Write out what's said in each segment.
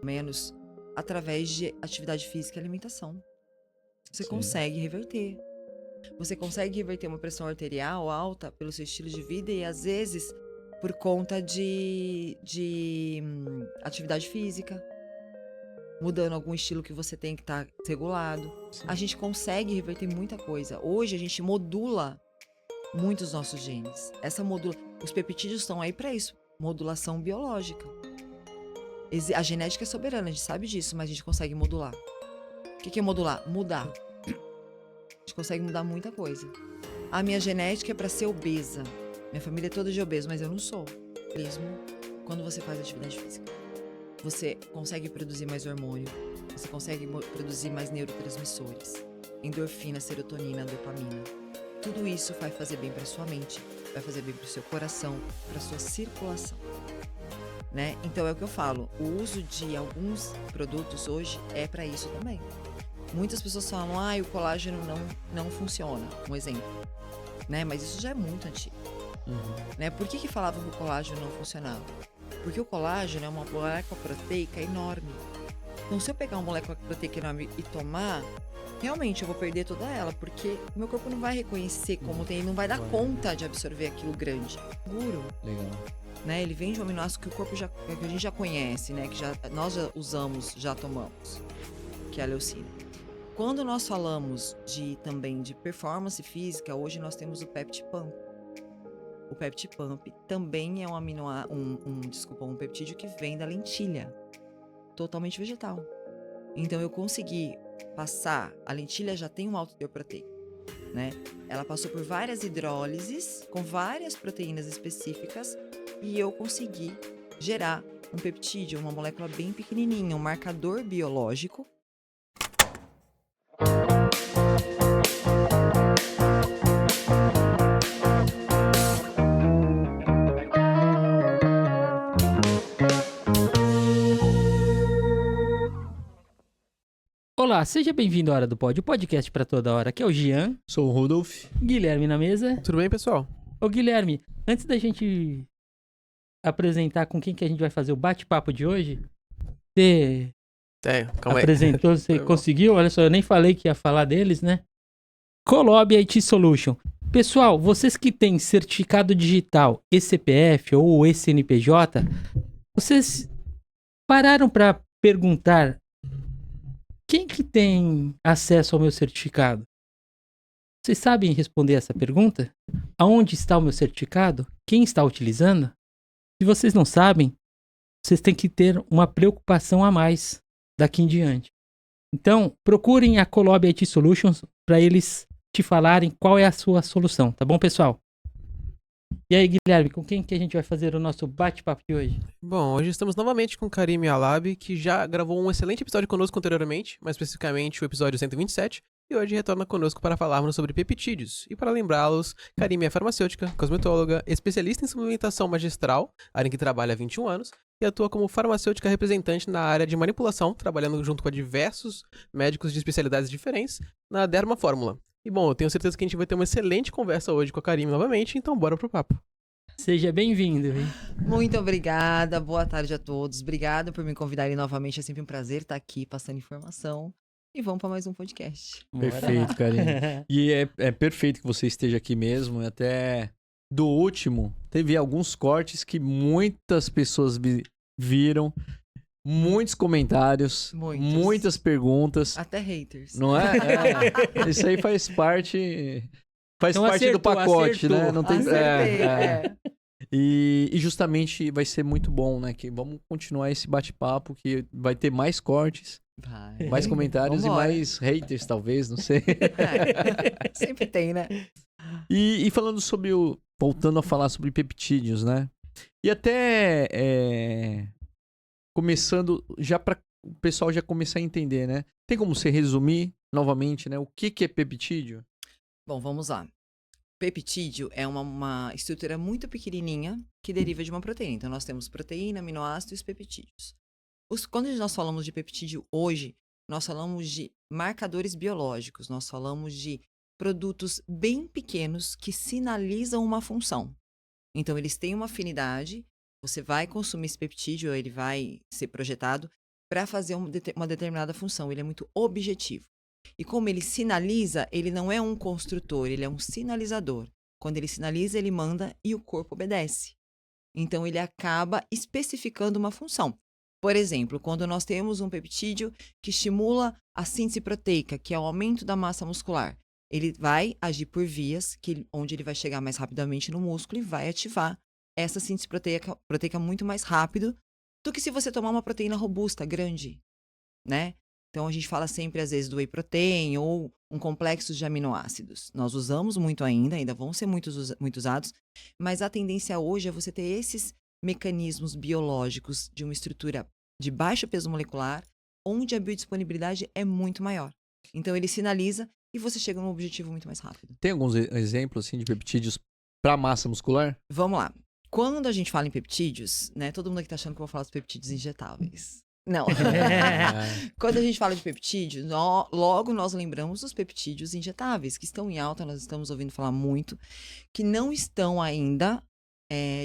menos, através de atividade física e alimentação. Você consegue reverter. Você consegue reverter uma pressão arterial alta pelo seu estilo de vida e, às vezes, por conta de atividade física, mudando algum estilo que você tem que estar regulado. Sim. A gente consegue reverter muita coisa. Hoje, a gente modula muitos nossos genes. Os peptídeos estão aí para isso, modulação biológica. A genética é soberana, a gente sabe disso, mas a gente consegue modular. O que é modular? Mudar. A gente consegue mudar muita coisa. A minha genética é para ser obesa. Minha família é toda de obeso, mas eu não sou. Mesmo quando você faz atividade física. Você consegue produzir mais hormônio, você consegue produzir mais neurotransmissores, endorfina, serotonina, dopamina. Tudo isso vai fazer bem para sua mente, vai fazer bem para o seu coração, para sua circulação. Né? Então é o que eu falo, o uso de alguns produtos hoje é para isso também. Muitas pessoas falam, o colágeno não funciona, um exemplo. Né? Mas isso já é muito antigo. Né? Por que falavam que o colágeno não funcionava? Porque o colágeno é uma molécula proteica enorme. Então, se eu pegar uma molécula proteica enorme e tomar, realmente eu vou perder toda ela, porque o meu corpo não vai reconhecer como tem, não vai dar conta de absorver aquilo grande. Seguro. Legal. Né? Ele vem de um aminoácido que o corpo que a gente já conhece, né? Que nós já usamos, já tomamos, que é a leucina. Quando nós falamos também de performance física, hoje nós temos o PeptiPump. O PeptiPump também é um peptídeo que vem da lentilha, totalmente vegetal. Então eu consegui passar, a lentilha já tem um alto teor proteico, né? Ela passou por várias hidrólises com várias proteínas específicas e eu consegui gerar um peptídeo, uma molécula bem pequenininha, um marcador biológico. Olá, seja bem-vindo à Hora do Pod, o podcast pra toda hora. Aqui é o Jean. Sou o Rudolf. Guilherme na mesa. Tudo bem, pessoal? Ô Guilherme, antes da gente apresentar com quem que a gente vai fazer o bate-papo de hoje, você Calma apresentou, aí. você conseguiu? Olha só, eu nem falei que ia falar deles, né? Colob IT Solution. Pessoal, vocês que têm certificado digital eCPF ou eCNPJ, vocês pararam pra perguntar quem que tem acesso ao meu certificado? Vocês sabem responder essa pergunta? Aonde está o meu certificado? Quem está utilizando? Se vocês não sabem, vocês têm que ter uma preocupação a mais daqui em diante. Então, procurem a Colob IT Solutions para eles te falarem qual é a sua solução, tá bom, pessoal? E aí, Guilherme, com quem que a gente vai fazer o nosso bate-papo de hoje? Bom, hoje estamos novamente com Karim Alab, que já gravou um excelente episódio conosco anteriormente, mais especificamente o episódio 127, e hoje retorna conosco para falarmos sobre peptídeos. E para lembrá-los, Karim é farmacêutica, cosmetóloga, especialista em suplementação magistral, área em que trabalha há 21 anos, e atua como farmacêutica representante na área de manipulação, trabalhando junto com diversos médicos de especialidades diferentes na Derma Fórmula. E bom, eu tenho certeza que a gente vai ter uma excelente conversa hoje com a Karim novamente, então bora pro papo. Seja bem-vindo, hein? Muito obrigada, boa tarde a todos. Obrigada por me convidarem novamente, é sempre um prazer estar aqui passando informação. E vamos para mais um podcast. Perfeito, Karine. E é perfeito que você esteja aqui mesmo. Até do último, teve alguns cortes que muitas pessoas viram. Muitos comentários, muitas perguntas. Até haters. Não é? Isso aí faz parte Então parte do pacote, acertou. né? Não tem Acertei, E justamente vai ser muito bom, né? Que vamos continuar esse bate-papo, que vai ter mais cortes, Vai. mais comentários Vambora. e mais haters, talvez, não sei. Sempre tem, né? E falando voltando a falar sobre peptídeos, né? E até começando, já para o pessoal já começar a entender, né? Tem como você resumir novamente, né? O que é peptídeo? Bom, vamos lá. Peptídeo é uma estrutura muito pequenininha que deriva de uma proteína. Então, nós temos proteína, aminoácidos e os peptídeos. Quando nós falamos de peptídeo hoje, nós falamos de marcadores biológicos, nós falamos de produtos bem pequenos que sinalizam uma função. Então, eles têm uma afinidade, você vai consumir esse peptídeo, ele vai ser projetado para fazer uma determinada função. Ele é muito objetivo. E como ele sinaliza, ele não é um construtor, ele é um sinalizador. Quando ele sinaliza, ele manda e o corpo obedece. Então, ele acaba especificando uma função. Por exemplo, quando nós temos um peptídeo que estimula a síntese proteica, que é o aumento da massa muscular, ele vai agir por vias onde ele vai chegar mais rapidamente no músculo e vai ativar essa síntese proteica muito mais rápido do que se você tomar uma proteína robusta, grande, né? Então, a gente fala sempre, às vezes, do whey protein ou um complexo de aminoácidos. Nós usamos muito ainda vão ser muito usados, mas a tendência hoje é você ter esses mecanismos biológicos de uma estrutura de baixo peso molecular, onde a biodisponibilidade é muito maior. Então, ele sinaliza e você chega num objetivo muito mais rápido. Tem alguns exemplos assim, de peptídeos para massa muscular? Vamos lá. Quando a gente fala em peptídeos, né? Todo mundo aqui tá achando que eu vou falar dos peptídeos injetáveis. Não. Quando a gente fala de peptídeos, logo nós lembramos dos peptídeos injetáveis, que estão em alta, nós estamos ouvindo falar muito, que não estão ainda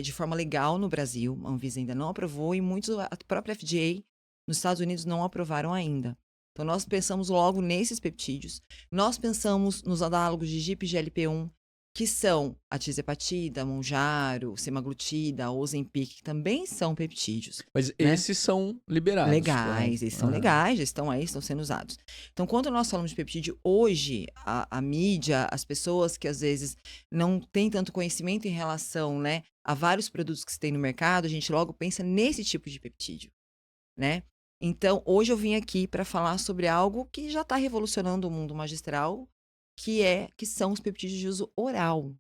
de forma legal no Brasil. A Anvisa ainda não aprovou e a própria FDA nos Estados Unidos não aprovaram ainda. Então, nós pensamos logo nesses peptídeos. Nós pensamos nos análogos de GIP e GLP-1, que são a tirzepatida, Mounjaro, semaglutida, Ozempic, que também são peptídeos. Mas né? esses são liberados. Legais, esses são legais, já estão aí, estão sendo usados. Então, quando nós falamos de peptídeo, hoje, a mídia, as pessoas que às vezes não têm tanto conhecimento em relação, né, a vários produtos que se tem no mercado, a gente logo pensa nesse tipo de peptídeo, né? Então, hoje eu vim aqui para falar sobre algo que já está revolucionando o mundo magistral, que são os peptídeos de uso oral.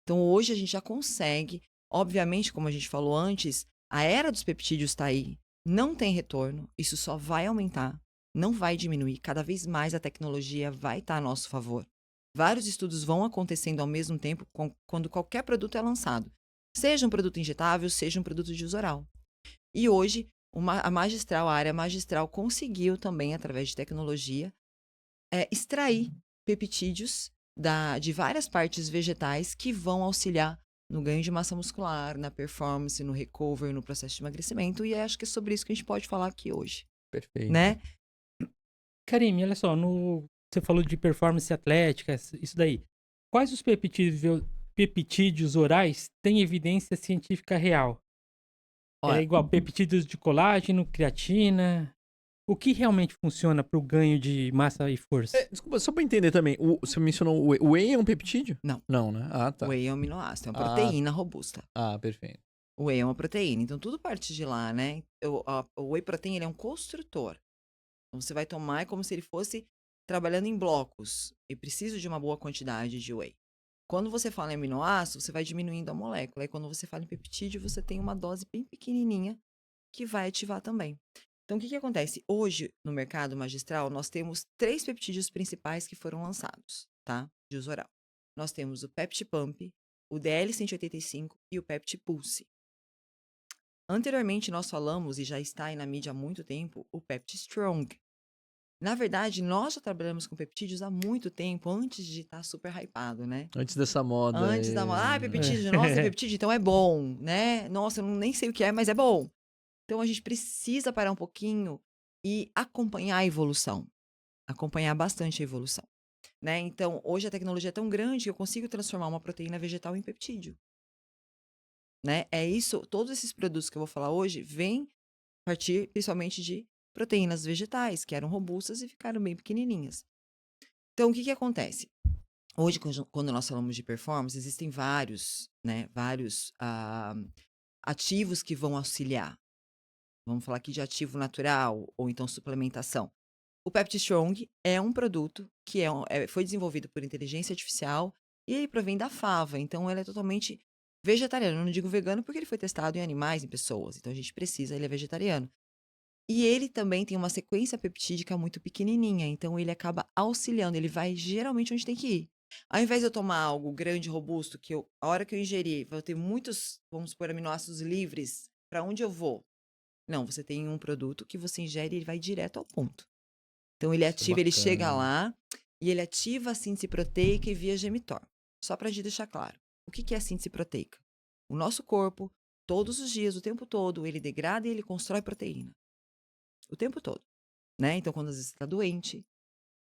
Então, hoje a gente já consegue, obviamente, como a gente falou antes, a era dos peptídeos está aí, não tem retorno, isso só vai aumentar, não vai diminuir, cada vez mais a tecnologia vai estar a nosso favor. Vários estudos vão acontecendo ao mesmo tempo quando qualquer produto é lançado, seja um produto injetável, seja um produto de uso oral. E hoje, a área magistral conseguiu também, através de tecnologia, extrair peptídeos de várias partes vegetais que vão auxiliar no ganho de massa muscular, na performance, no recovery, no processo de emagrecimento. E acho que é sobre isso que a gente pode falar aqui hoje. Perfeito. Né? Karime, olha só, você falou de performance atlética, isso daí. Quais os peptídeos orais têm evidência científica real? Olha, É igual peptídeos de colágeno, creatina. O que realmente funciona para o ganho de massa e força? Desculpa, só para entender também. Você mencionou o whey é um peptídeo? Não. Não, né? Ah, tá. O whey é um aminoácido, é uma proteína robusta. Ah, perfeito. O whey é uma proteína, então tudo parte de lá, né? O whey protein ele é um construtor. Então você vai tomar como se ele fosse trabalhando em blocos e precisa de uma boa quantidade de whey. Quando você fala em aminoácido, você vai diminuindo a molécula. E quando você fala em peptídeo, você tem uma dose bem pequenininha que vai ativar também. Então, o que acontece? Hoje, no mercado magistral, nós temos 3 peptídeos principais que foram lançados, tá? De uso oral. Nós temos o PeptiPump, o DL185 e o PeptiPulse. Anteriormente, nós falamos, e já está aí na mídia há muito tempo, o PeptiStrong. Na verdade, nós já trabalhamos com peptídeos há muito tempo, antes de estar super hypado, né? Antes dessa moda. Antes da moda. Ah, peptídeo, nossa, peptídeo, então é bom, né? Nossa, eu nem sei o que é, mas é bom. Então, a gente precisa parar um pouquinho e acompanhar a evolução. Acompanhar bastante a evolução, né? Então, hoje a tecnologia é tão grande que eu consigo transformar uma proteína vegetal em peptídeo, né? É isso, todos esses produtos que eu vou falar hoje vêm partir principalmente de proteínas vegetais, que eram robustas e ficaram bem pequenininhas. Então, o que acontece? Hoje, quando nós falamos de performance, existem vários ativos que vão auxiliar. Vamos falar aqui de ativo natural ou então suplementação. O PeptiStrong é um produto que foi desenvolvido por inteligência artificial e ele provém da fava. Então, ele é totalmente vegetariano. Eu não digo vegano porque ele foi testado em animais, em pessoas. Então, a gente precisa, ele é vegetariano. E ele também tem uma sequência peptídica muito pequenininha. Então, ele acaba auxiliando. Ele vai geralmente onde tem que ir. Ao invés de eu tomar algo grande, robusto, que a hora que eu ingerir, vou ter muitos, vamos supor, aminoácidos livres. Para onde eu vou? Não, você tem um produto que você ingere e ele vai direto ao ponto. Então, ele ativa, ele chega lá e ele ativa a síntese proteica e via gemitor. Só para deixar claro. O que é a síntese proteica? O nosso corpo, todos os dias, o tempo todo, ele degrada e ele constrói proteína. o tempo todo, né? Então, quando às vezes você tá doente,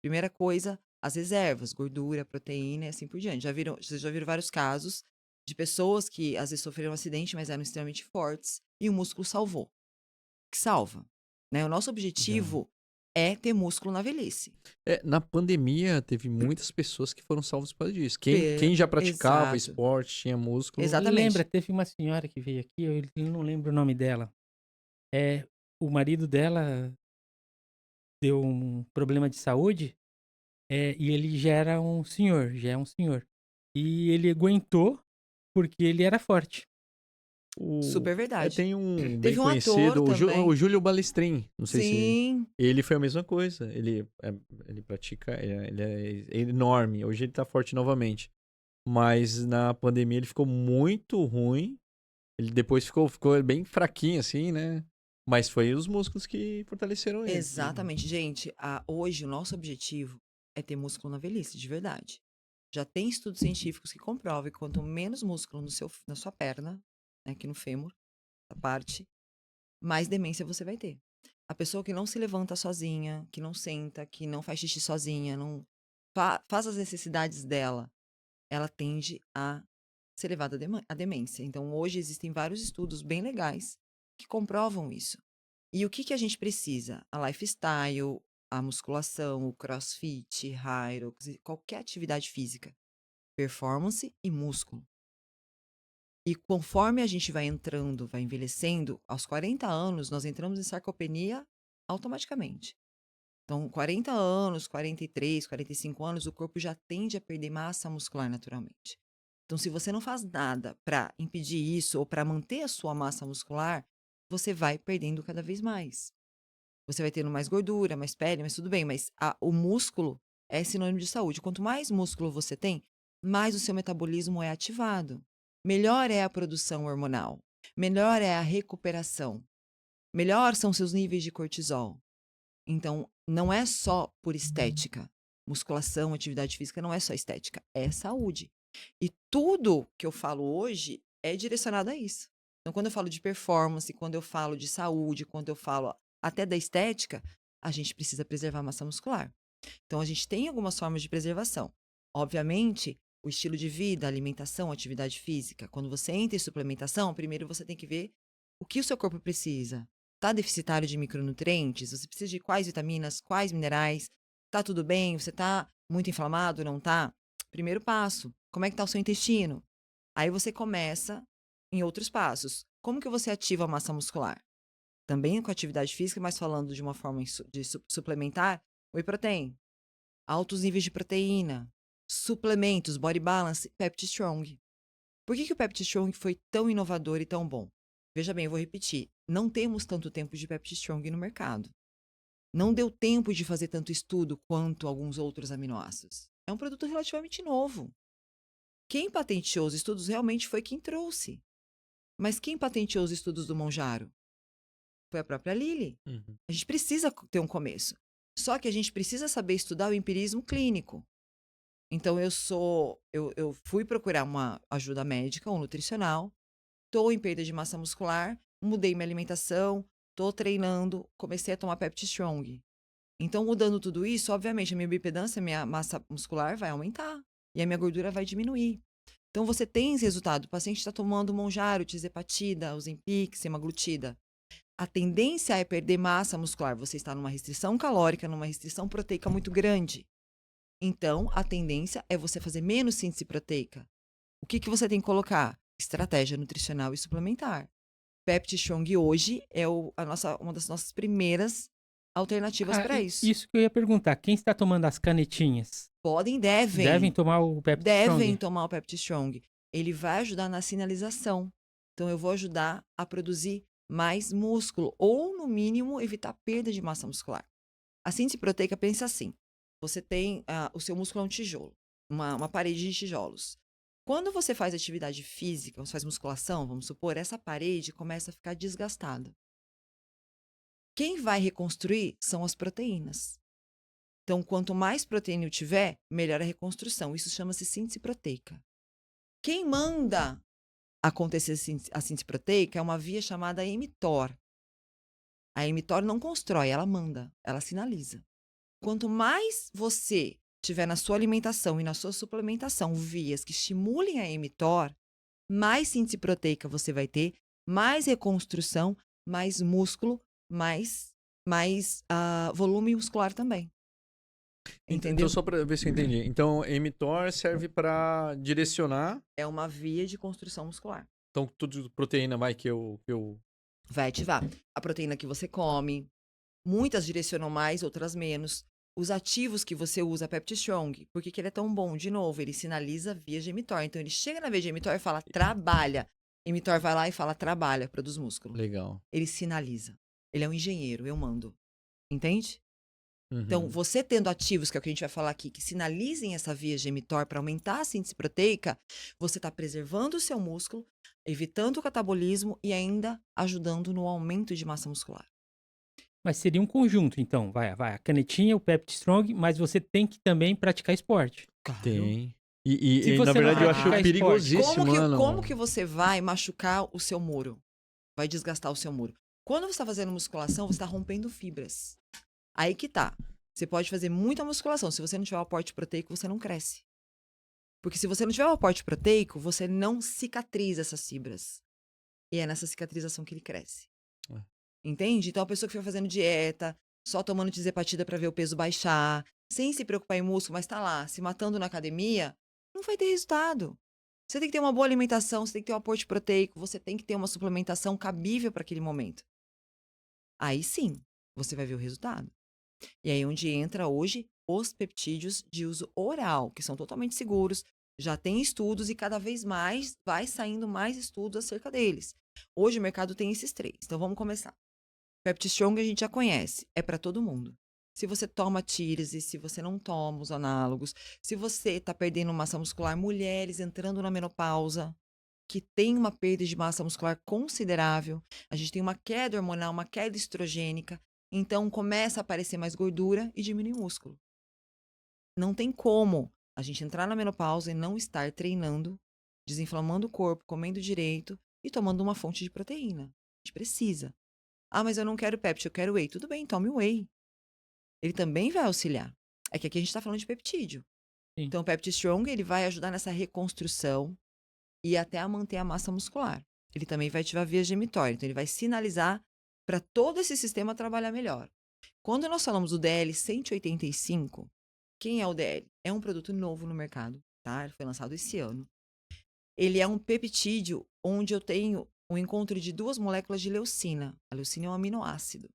primeira coisa, as reservas, gordura, proteína e assim por diante. Vocês já viram vários casos de pessoas que às vezes sofreram um acidente, mas eram extremamente fortes e o músculo salvou. Que salva, né? O nosso Já. objetivo é ter músculo na velhice. Na pandemia, teve muitas pessoas que foram salvas por causa disso. Quem já praticava Exato. esporte, tinha músculo. Exatamente. Lembra, teve uma senhora que veio aqui, eu não lembro o nome dela. O marido dela deu um problema de saúde, e ele já é um senhor. E ele aguentou porque ele era forte. Super verdade. Tem um bem Teve um conhecido, ator também. o Júlio Balestrin. Não sei se. Sim, Ele foi a mesma coisa. Ele pratica. Ele é enorme. Hoje ele tá forte novamente. Mas na pandemia ele ficou muito ruim. Ele depois ficou bem fraquinho, assim, né? Mas foi os músculos que fortaleceram ele. exatamente. Gente, hoje o nosso objetivo é ter músculo na velhice, de verdade. Já tem estudos científicos que comprovam que quanto menos músculo na sua perna, né, aqui no fêmur, a parte, mais demência você vai ter. A pessoa que não se levanta sozinha, que não senta, que não faz xixi sozinha, não faz as necessidades dela, ela tende a ser levada à demência. Então, hoje existem vários estudos bem legais que comprovam isso. E o que a gente precisa? A lifestyle, a musculação, o crossfit, Hyrox, qualquer atividade física, performance e músculo. E conforme a gente vai entrando, vai envelhecendo, aos 40 anos, nós entramos em sarcopenia automaticamente. Então, 40 anos, 43, 45 anos, o corpo já tende a perder massa muscular naturalmente. Então, se você não faz nada para impedir isso ou para manter a sua massa muscular, você vai perdendo cada vez mais. Você vai tendo mais gordura, mais pele, mas tudo bem, mas o músculo é sinônimo de saúde. Quanto mais músculo você tem, mais o seu metabolismo é ativado. Melhor é a produção hormonal, melhor é a recuperação, melhor são seus níveis de cortisol. Então, não é só por estética. Musculação, atividade física não é só estética, é saúde. E tudo que eu falo hoje é direcionado a isso. Então, quando eu falo de performance, quando eu falo de saúde, quando eu falo até da estética, a gente precisa preservar a massa muscular. Então, a gente tem algumas formas de preservação. Obviamente, o estilo de vida, alimentação, atividade física. Quando você entra em suplementação, primeiro você tem que ver o que o seu corpo precisa. Está deficitário de micronutrientes? Você precisa de quais vitaminas, quais minerais? Tá tudo bem? Você está muito inflamado? Não tá? Primeiro passo. Como é que está o seu intestino? Aí você começa em outros passos. Como que você ativa a massa muscular? Também com atividade física, mas falando de uma forma de suplementar, whey protein, altos níveis de proteína, suplementos, body balance, Pepti Strong. Por que o Pepti Strong foi tão inovador e tão bom? Veja bem, eu vou repetir. Não temos tanto tempo de Pepti Strong no mercado. Não deu tempo de fazer tanto estudo quanto alguns outros aminoácidos. É um produto relativamente novo. Quem patenteou os estudos realmente foi quem trouxe. Mas quem patenteou os estudos do Monjaro? Foi a própria Lilly. Uhum. A gente precisa ter um começo. Só que a gente precisa saber estudar o empirismo clínico. Então, eu fui procurar uma ajuda médica, um nutricional, estou em perda de massa muscular, mudei minha alimentação, estou treinando, comecei a tomar Pepti Strong. Então, mudando tudo isso, obviamente, a minha bioimpedância, a minha massa muscular vai aumentar e a minha gordura vai diminuir. Então, você tem esse resultado. O paciente está tomando Monjaro, Tirzepatida, Ozempic, semaglutida. A tendência é perder massa muscular. Você está numa restrição calórica, numa restrição proteica muito grande. Então, a tendência é você fazer menos síntese proteica. O que você tem que colocar? Estratégia nutricional e suplementar. Pepti Strong hoje é uma das nossas primeiras alternativas para isso. Isso que eu ia perguntar. Quem está tomando as canetinhas? Devem tomar o Pepti Strong? Devem tomar o Pepti Strong. Ele vai ajudar na sinalização. Então, eu vou ajudar a produzir mais músculo, ou, no mínimo, evitar perda de massa muscular. A síntese proteica pensa assim. Você tem, o seu músculo é um tijolo, uma parede de tijolos. Quando você faz atividade física, você faz musculação, vamos supor, essa parede começa a ficar desgastada. Quem vai reconstruir são as proteínas. Então, quanto mais proteína eu tiver, melhor a reconstrução. Isso chama-se síntese proteica. Quem manda acontecer a síntese proteica é uma via chamada mTOR. A mTOR não constrói, ela manda, ela sinaliza. Quanto mais você tiver na sua alimentação e na sua suplementação vias que estimulem a mTOR, mais síntese proteica você vai ter, mais reconstrução, mais músculo, mais volume muscular também. Entendeu? Então, só pra ver se eu entendi. Então, mTOR serve pra direcionar. É uma via de construção muscular. Então, tudo de proteína vai que eu... Vai ativar a proteína que você come. Muitas direcionam mais, outras menos. Os ativos que você usa, PeptiStrong, por que ele é tão bom? De novo, ele sinaliza via de mTOR. Então, ele chega na via de mTOR e fala, trabalha. mTOR vai lá e fala, trabalha, produz músculo. Legal. Ele sinaliza. Ele é um engenheiro, eu mando. Entende? Uhum. Então, você tendo ativos, que é o que a gente vai falar aqui, que sinalizem essa via de mTOR para aumentar a síntese proteica, você está preservando o seu músculo, evitando o catabolismo e ainda ajudando no aumento de massa muscular. Mas seria um conjunto, então. Vai, a canetinha, o PeptiStrong, mas você tem que também praticar esporte. Claro. Tem. Se E você na não verdade, eu praticar acho esporte, perigosíssimo, mano. Como que você vai machucar o seu muro? Vai desgastar o seu muro. Quando você está fazendo musculação, você está rompendo fibras. Aí que tá. Você pode fazer muita musculação. Se você não tiver o aporte proteico, você não cresce. Porque se você não tiver o aporte proteico, você não cicatriza essas fibras. E é nessa cicatrização que ele cresce. É. Entende? Então, a pessoa que fica fazendo dieta, só tomando tirzepatida para ver o peso baixar, sem se preocupar em músculo, mas tá lá, se matando na academia, não vai ter resultado. Você tem que ter uma boa alimentação, você tem que ter um aporte proteico, você tem que ter uma suplementação cabível para aquele momento. Aí sim, você vai ver o resultado. E aí onde entra hoje os peptídeos de uso oral, que são totalmente seguros, já tem estudos e cada vez mais vai saindo mais estudos acerca deles. Hoje o mercado tem esses 3. Então vamos começar. PeptiStrong a gente já conhece, é para todo mundo. Se você toma Tírese, se você não toma os análogos, se você está perdendo massa muscular, mulheres entrando na menopausa, que tem uma perda de massa muscular considerável, a gente tem uma queda hormonal, uma queda estrogênica, então começa a aparecer mais gordura e diminui o músculo. Não tem como a gente entrar na menopausa e não estar treinando, desinflamando o corpo, comendo direito e tomando uma fonte de proteína. A gente precisa. Ah, mas eu não quero peptídeo, eu quero whey. Tudo bem, tome o whey. Ele também vai auxiliar. É que aqui a gente está falando de peptídeo. Sim. Então, o PeptiStrong, ele vai ajudar nessa reconstrução e até a manter a massa muscular. Ele também vai ativar vias de mTOR. Então, ele vai sinalizar para todo esse sistema trabalhar melhor. Quando nós falamos do DL 185, quem é o DL? É um produto novo no mercado, tá? Ele foi lançado esse ano. Ele é um peptídeo onde eu tenho um encontro de 2 moléculas de leucina. A leucina é um aminoácido.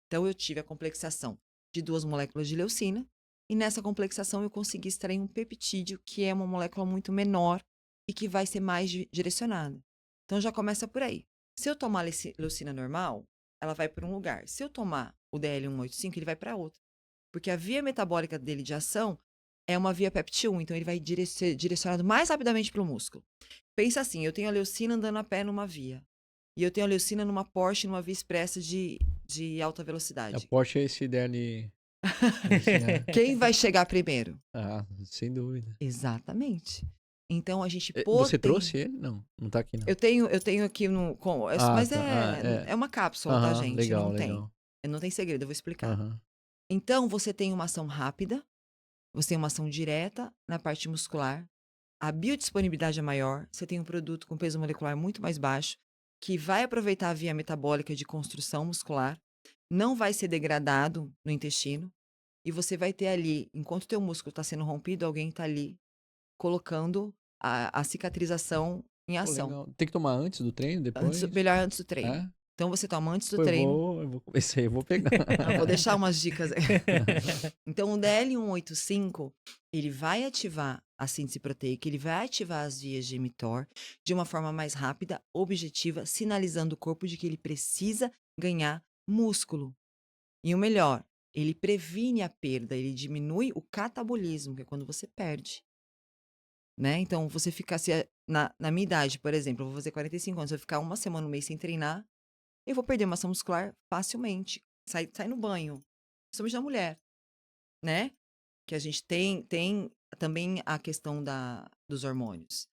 Então, eu tive a complexação de 2 moléculas de leucina e nessa complexação eu consegui extrair um peptídeo que é uma molécula muito menor e que vai ser mais direcionada. Então, já começa por aí. Se eu tomar leucina normal, ela vai para um lugar. Se eu tomar o DL185, ele vai para outro. Porque a via metabólica dele de ação é uma via PEPT1, então ele vai ser direcionado mais rapidamente para o músculo. Pensa assim, eu tenho a leucina andando a pé numa via. E eu tenho a leucina numa Porsche, numa via expressa de alta A velocidade. Porsche é esse DL... Quem vai chegar primeiro? Ah, sem dúvida. Exatamente. Então a gente Você trouxe ele? Não, não tá aqui não. Eu tenho aqui no. Mas tá. é uma cápsula, tá, gente? Legal, não tem. legal. Não tem segredo, eu vou explicar. Aham. Então, você tem uma ação rápida, você tem uma ação direta na parte muscular, a biodisponibilidade é maior, você tem um produto com peso molecular muito mais baixo, que vai aproveitar a via metabólica de construção muscular, não vai ser degradado no intestino, e você vai ter ali, enquanto o teu músculo está sendo rompido, alguém está ali colocando a cicatrização em Pô, ação. legal. Tem que tomar antes do treino, depois? Melhor antes do treino. É? Então, você toma antes do Pô, treino. eu vou começar, eu vou pegar. Vou deixar umas dicas. Então, o DL185, ele vai ativar a síntese proteica, ele vai ativar as vias de mTOR de uma forma mais rápida, objetiva, sinalizando o corpo de que ele precisa ganhar músculo. E o melhor, ele previne a perda, ele diminui o catabolismo, que é quando você perde. Né? Então, você ficar, na minha idade, por exemplo, eu vou fazer 45 anos, se eu ficar uma semana, um mês sem treinar, eu vou perder massa muscular facilmente. Sai no banho. Principalmente na mulher, né? Que a gente tem também a questão dos hormônios.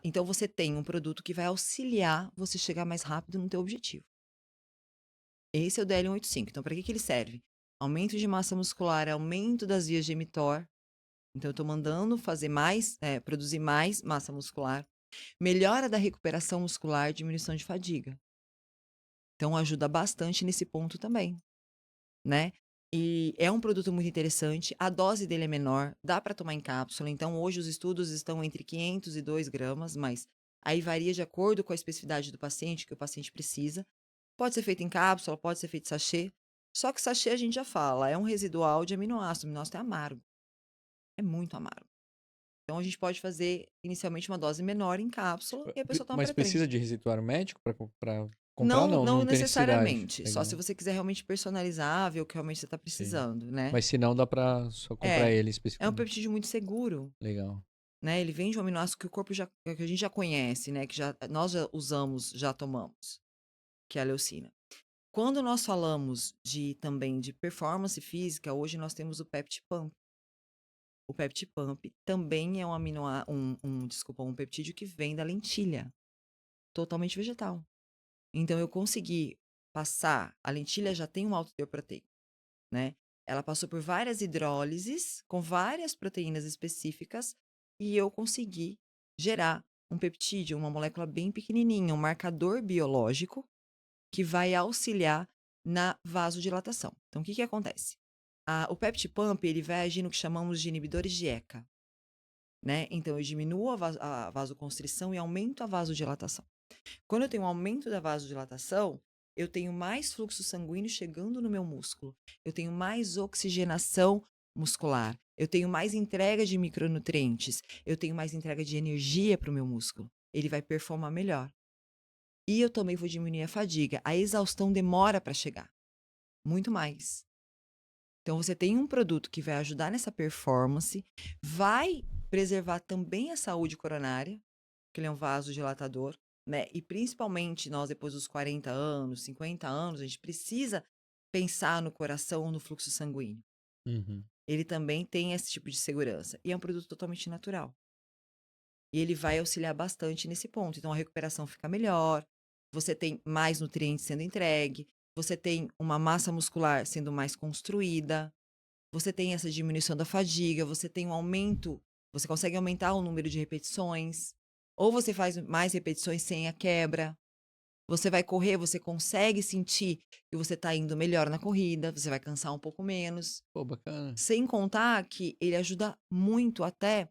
Então, você tem um produto que vai auxiliar você chegar mais rápido no teu objetivo. Esse é o DL185. Então, para que ele serve? Aumento de massa muscular, aumento das vias de mTOR. Então, eu estou mandando fazer mais, produzir mais massa muscular. Melhora da recuperação muscular, diminuição de fadiga. Então, ajuda bastante nesse ponto também, né? E é um produto muito interessante. A dose dele é menor, dá para tomar em cápsula. Então, hoje os estudos estão entre 500 e 2 gramas, mas aí varia de acordo com a especificidade do paciente, que o paciente precisa. Pode ser feito em cápsula, pode ser feito em sachê. Só que sachê a gente já fala, é um residual de aminoácido. O aminoácido é amargo. É muito amargo. Então, a gente pode fazer inicialmente uma dose menor em cápsula e a pessoa toma Mas pré-treino. precisa de residuário médico pra comprar? Não, Não, não não tem necessidade. necessariamente. Só se Legal. você quiser realmente personalizar, ver o que realmente você está Sim. precisando, né? Mas se não, dá pra só comprar ele É um especificamente. peptídeo muito seguro, Legal. né? Ele vem de um aminoácido que o corpo já, que a gente já conhece, né? Que nós já usamos, já tomamos, que é a leucina. Quando nós falamos também de performance física, hoje nós temos o PeptiPump. O PeptiPump também é um peptídeo que vem da lentilha, totalmente vegetal. Então eu consegui passar, a lentilha já tem um alto teor proteico, né? Ela passou por várias hidrólises com várias proteínas específicas e eu consegui gerar um peptídeo, uma molécula bem pequenininha, um marcador biológico que vai auxiliar na vasodilatação. Então, o que acontece? O PeptiPump, ele vai agir no que chamamos de inibidores de ECA, né? Então, eu diminuo a vasoconstrição e aumento a vasodilatação. Quando eu tenho um aumento da vasodilatação, eu tenho mais fluxo sanguíneo chegando no meu músculo. Eu tenho mais oxigenação muscular. Eu tenho mais entrega de micronutrientes. Eu tenho mais entrega de energia para o meu músculo. Ele vai performar melhor. E eu também vou diminuir a fadiga. A exaustão demora para chegar. Muito mais. Então, você tem um produto que vai ajudar nessa performance, vai preservar também a saúde coronária, que ele é um vasodilatador, né? E principalmente nós, depois dos 40 anos, 50 anos, a gente precisa pensar no coração, no fluxo sanguíneo. Uhum. Ele também tem esse tipo de segurança. E é um produto totalmente natural. E ele vai auxiliar bastante nesse ponto. Então, a recuperação fica melhor, você tem mais nutrientes sendo entregue, você tem uma massa muscular sendo mais construída, você tem essa diminuição da fadiga, você tem um aumento, você consegue aumentar o número de repetições, ou você faz mais repetições sem a quebra. Você vai correr, você consegue sentir que você está indo melhor na corrida, você vai cansar um pouco menos. Pô, bacana. Sem contar que ele ajuda muito até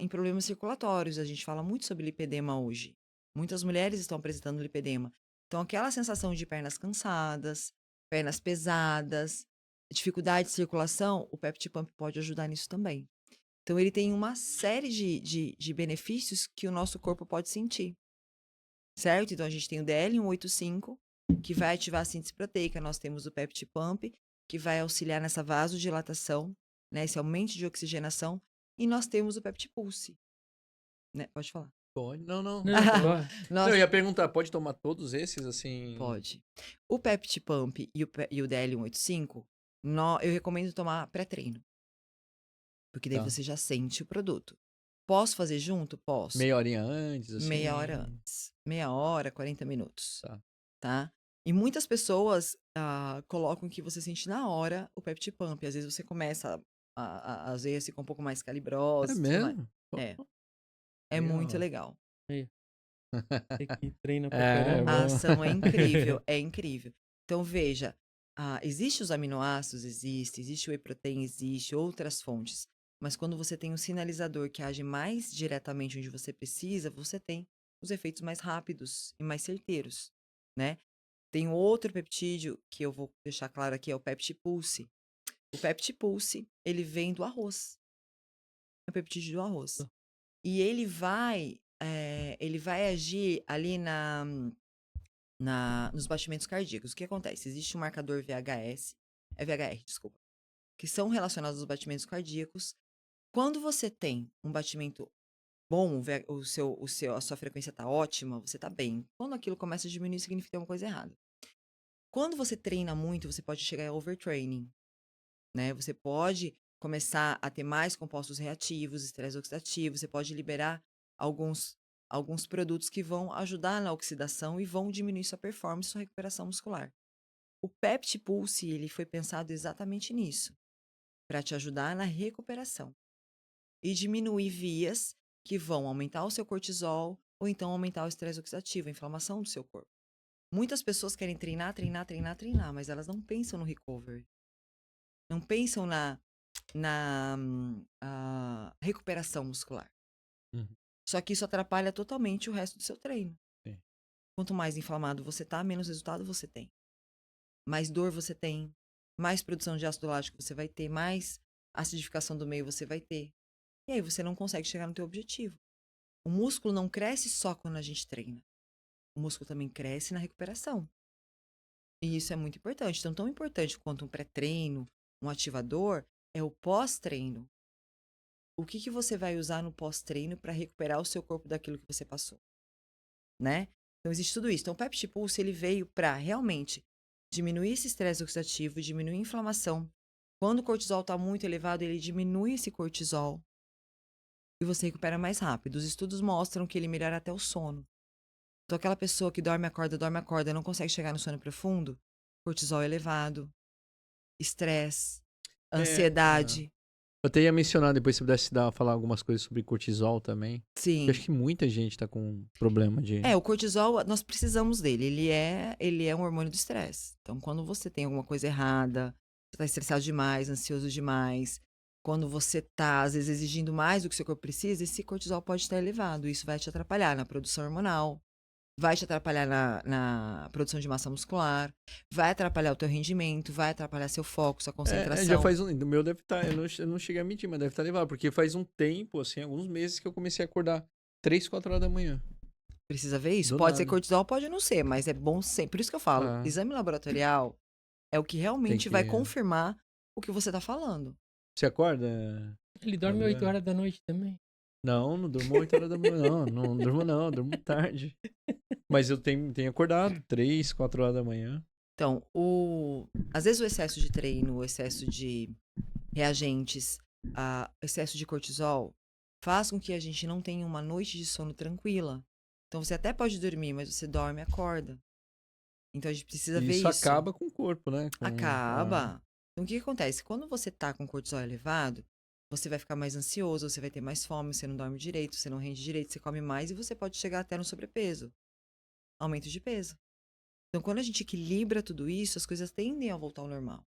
em problemas circulatórios. A gente fala muito sobre lipedema hoje. Muitas mulheres estão apresentando lipedema. Então, aquela sensação de pernas cansadas, pernas pesadas, dificuldade de circulação, o PeptiPump pode ajudar nisso também. Então, ele tem uma série de benefícios que o nosso corpo pode sentir. Certo? Então, a gente tem o DL185, que vai ativar a síntese proteica. Nós temos o PeptiPump, que vai auxiliar nessa vasodilatação, né? Esse aumento de oxigenação. E nós temos o PeptiPulse, né? Pode falar. Pode. Não, não. Não, Não, eu ia perguntar, pode tomar todos esses, assim? Pode. O PeptiPump e o DL185, eu recomendo tomar pré-treino. Porque daí Tá. você já sente o produto. Posso fazer junto? Posso. Meia horinha antes, assim? Meia hora antes. Meia hora, 40 minutos. Tá. Tá? E muitas pessoas colocam que você sente na hora o PeptiPump. Às vezes você começa às vezes fica um pouco mais calibrosa. É e tudo mais. mesmo? É. Pô, É muito legal. legal. Você que treina pra É, caramba. A bom. ação é incrível, é incrível. Então, veja, existe os aminoácidos, existe o whey protein, existe outras fontes. Mas quando você tem um sinalizador que age mais diretamente onde você precisa, você tem os efeitos mais rápidos e mais certeiros, né? Tem outro peptídeo que eu vou deixar claro aqui, é o PeptiPulse. O PeptiPulse, ele vem do arroz. É o peptídeo do arroz. E ele vai agir ali nos batimentos cardíacos. O que acontece? Existe um marcador VHR, desculpa, que são relacionados aos batimentos cardíacos. Quando você tem um batimento bom, a sua frequência está ótima, você está bem. Quando aquilo começa a diminuir, significa que tem uma coisa errada. Quando você treina muito, você pode chegar a overtraining, né? Você pode começar a ter mais compostos reativos, estresse oxidativo, você pode liberar alguns produtos que vão ajudar na oxidação e vão diminuir sua performance, sua recuperação muscular. O Pepti Pulse, ele foi pensado exatamente nisso, para te ajudar na recuperação e diminuir vias que vão aumentar o seu cortisol ou então aumentar o estresse oxidativo, a inflamação do seu corpo. Muitas pessoas querem treinar, mas elas não pensam no recovery. Não pensam na recuperação muscular. Uhum. Só que isso atrapalha totalmente o resto do seu treino. Sim. Quanto mais inflamado você tá, menos resultado você tem. Mais dor você tem, mais produção de ácido lático você vai ter, mais acidificação do meio você vai ter. E aí você não consegue chegar no teu objetivo. O músculo não cresce só quando a gente treina. O músculo também cresce na recuperação. E isso é muito importante. Então, tão importante quanto um pré-treino, um ativador, é o pós-treino. O que você vai usar no pós-treino para recuperar o seu corpo daquilo que você passou, né? Então, existe tudo isso. Então, o Pepti Pulse, ele veio para realmente diminuir esse estresse oxidativo, diminuir a inflamação. Quando o cortisol está muito elevado, ele diminui esse cortisol e você recupera mais rápido. Os estudos mostram que ele melhora até o sono. Então, aquela pessoa que dorme, acorda, não consegue chegar no sono profundo, cortisol elevado, estresse, ansiedade. Eu até ia mencionar, depois se pudesse falar algumas coisas sobre cortisol também. Sim. Eu acho que muita gente tá com problema de... O cortisol, nós precisamos dele. Ele é um hormônio do estresse. Então, quando você tem alguma coisa errada, você tá estressado demais, ansioso demais, quando você tá, às vezes, exigindo mais do que seu corpo precisa, esse cortisol pode estar elevado. Isso vai te atrapalhar na produção hormonal, vai te atrapalhar na produção de massa muscular, vai atrapalhar o teu rendimento, vai atrapalhar seu foco, sua concentração. Já faz o meu deve estar, eu não cheguei a mentir, mas deve estar elevado, porque faz um tempo, assim, alguns meses que eu comecei a acordar 3, 4 horas da manhã. Precisa ver isso? Do Pode nada. ser cortisol, pode não ser, mas é bom sempre. Por isso que eu falo, Ah. exame laboratorial é o que realmente Tem que- vai confirmar o que você tá falando. Você acorda? Ele dorme 8 horas da noite também. Não durmo 8 horas da manhã, não, durmo tarde. Mas eu tenho acordado 3, 4 horas da manhã. Então, às vezes o excesso de treino, o excesso de reagentes, o excesso de cortisol faz com que a gente não tenha uma noite de sono tranquila. Então, você até pode dormir, mas você dorme e acorda. Então, a gente precisa ver Isso isso. acaba com o corpo, né? Acaba. Então, o que acontece? Quando você tá com cortisol elevado, você vai ficar mais ansioso, você vai ter mais fome, você não dorme direito, você não rende direito, você come mais e você pode chegar até no sobrepeso. Aumento de peso. Então, quando a gente equilibra tudo isso, as coisas tendem a voltar ao normal.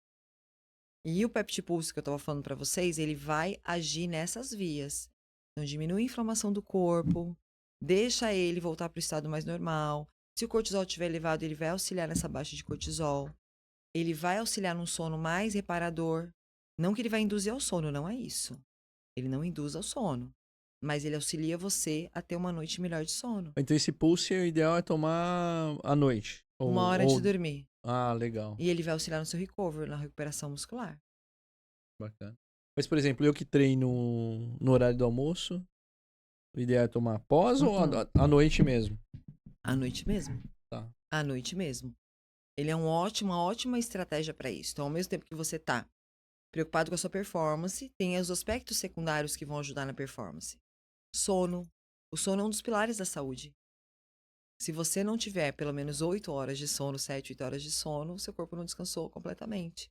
E o Pepti Pulse que eu estava falando para vocês, ele vai agir nessas vias. Então, diminui a inflamação do corpo, deixa ele voltar para o estado mais normal. Se o cortisol estiver elevado, ele vai auxiliar nessa baixa de cortisol. Ele vai auxiliar num sono mais reparador. Não que ele vai induzir ao sono, não é isso. Ele não induz ao sono. Mas ele auxilia você a ter uma noite melhor de sono. Então esse pulse, o ideal é tomar à noite. Uma hora antes de dormir. Ah, legal. E ele vai auxiliar no seu recovery, na recuperação muscular. Bacana. Mas, por exemplo, eu que treino no horário do almoço, o ideal é tomar após ou à noite mesmo? À noite mesmo. Tá. À noite mesmo. Ele é uma ótima estratégia para isso. Então, ao mesmo tempo que você tá preocupado com a sua performance, tem os aspectos secundários que vão ajudar na performance. Sono. O sono é um dos pilares da saúde. Se você não tiver pelo menos 8 horas de sono, 7, 8 horas de sono, seu corpo não descansou completamente.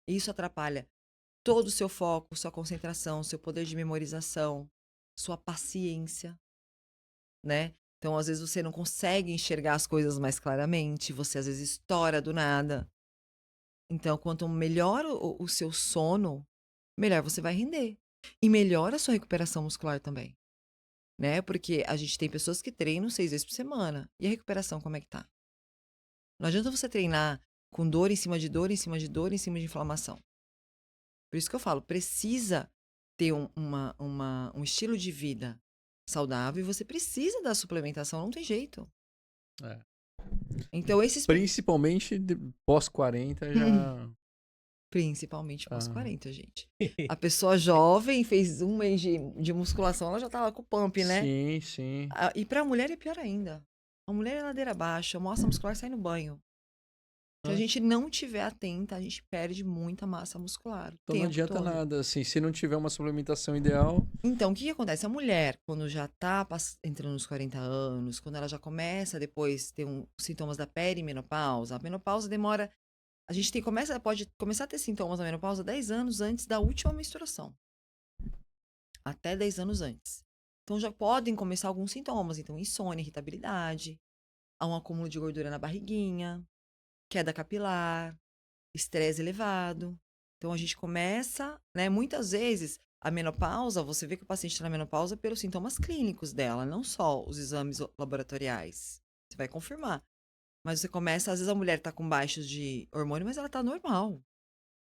Isso atrapalha todo o seu foco, sua concentração, seu poder de memorização, sua paciência, né? Então, às vezes, você não consegue enxergar as coisas mais claramente, você às vezes estoura do nada. Então, quanto melhor o seu sono, melhor você vai render. E melhor a sua recuperação muscular também. Né? Porque a gente tem pessoas que treinam 6 vezes por semana. E a recuperação, como é que tá? Não adianta você treinar com dor em cima de dor, em cima de dor, em cima de inflamação. Por isso que eu falo, precisa ter um estilo de vida saudável e você precisa da suplementação, não tem jeito. É. Então, esses... Principalmente pós-40 já... Principalmente pós-40, gente. A pessoa jovem fez um mês de musculação, ela já tá lá com o pump, né? Sim, sim. E pra mulher é pior ainda. A mulher é ladeira baixa, a massa muscular sai no banho. Se a gente não tiver atenta, a gente perde muita massa muscular. Então não adianta nada, assim, se não tiver uma suplementação ideal... Então, o que acontece? A mulher, quando já tá entrando nos 40 anos, quando ela já começa depois ter sintomas da perimenopausa, a menopausa demora A gente pode começar a ter sintomas da menopausa 10 anos antes da última menstruação. Até 10 anos antes. Então já podem começar alguns sintomas. Então, insônia, irritabilidade, há um acúmulo de gordura na barriguinha, queda capilar, estresse elevado. Então a gente começa, né? Muitas vezes a menopausa, você vê que o paciente está na menopausa pelos sintomas clínicos dela, não só os exames laboratoriais. Você vai confirmar. Mas você começa, às vezes a mulher tá com baixos de hormônio, mas ela tá normal.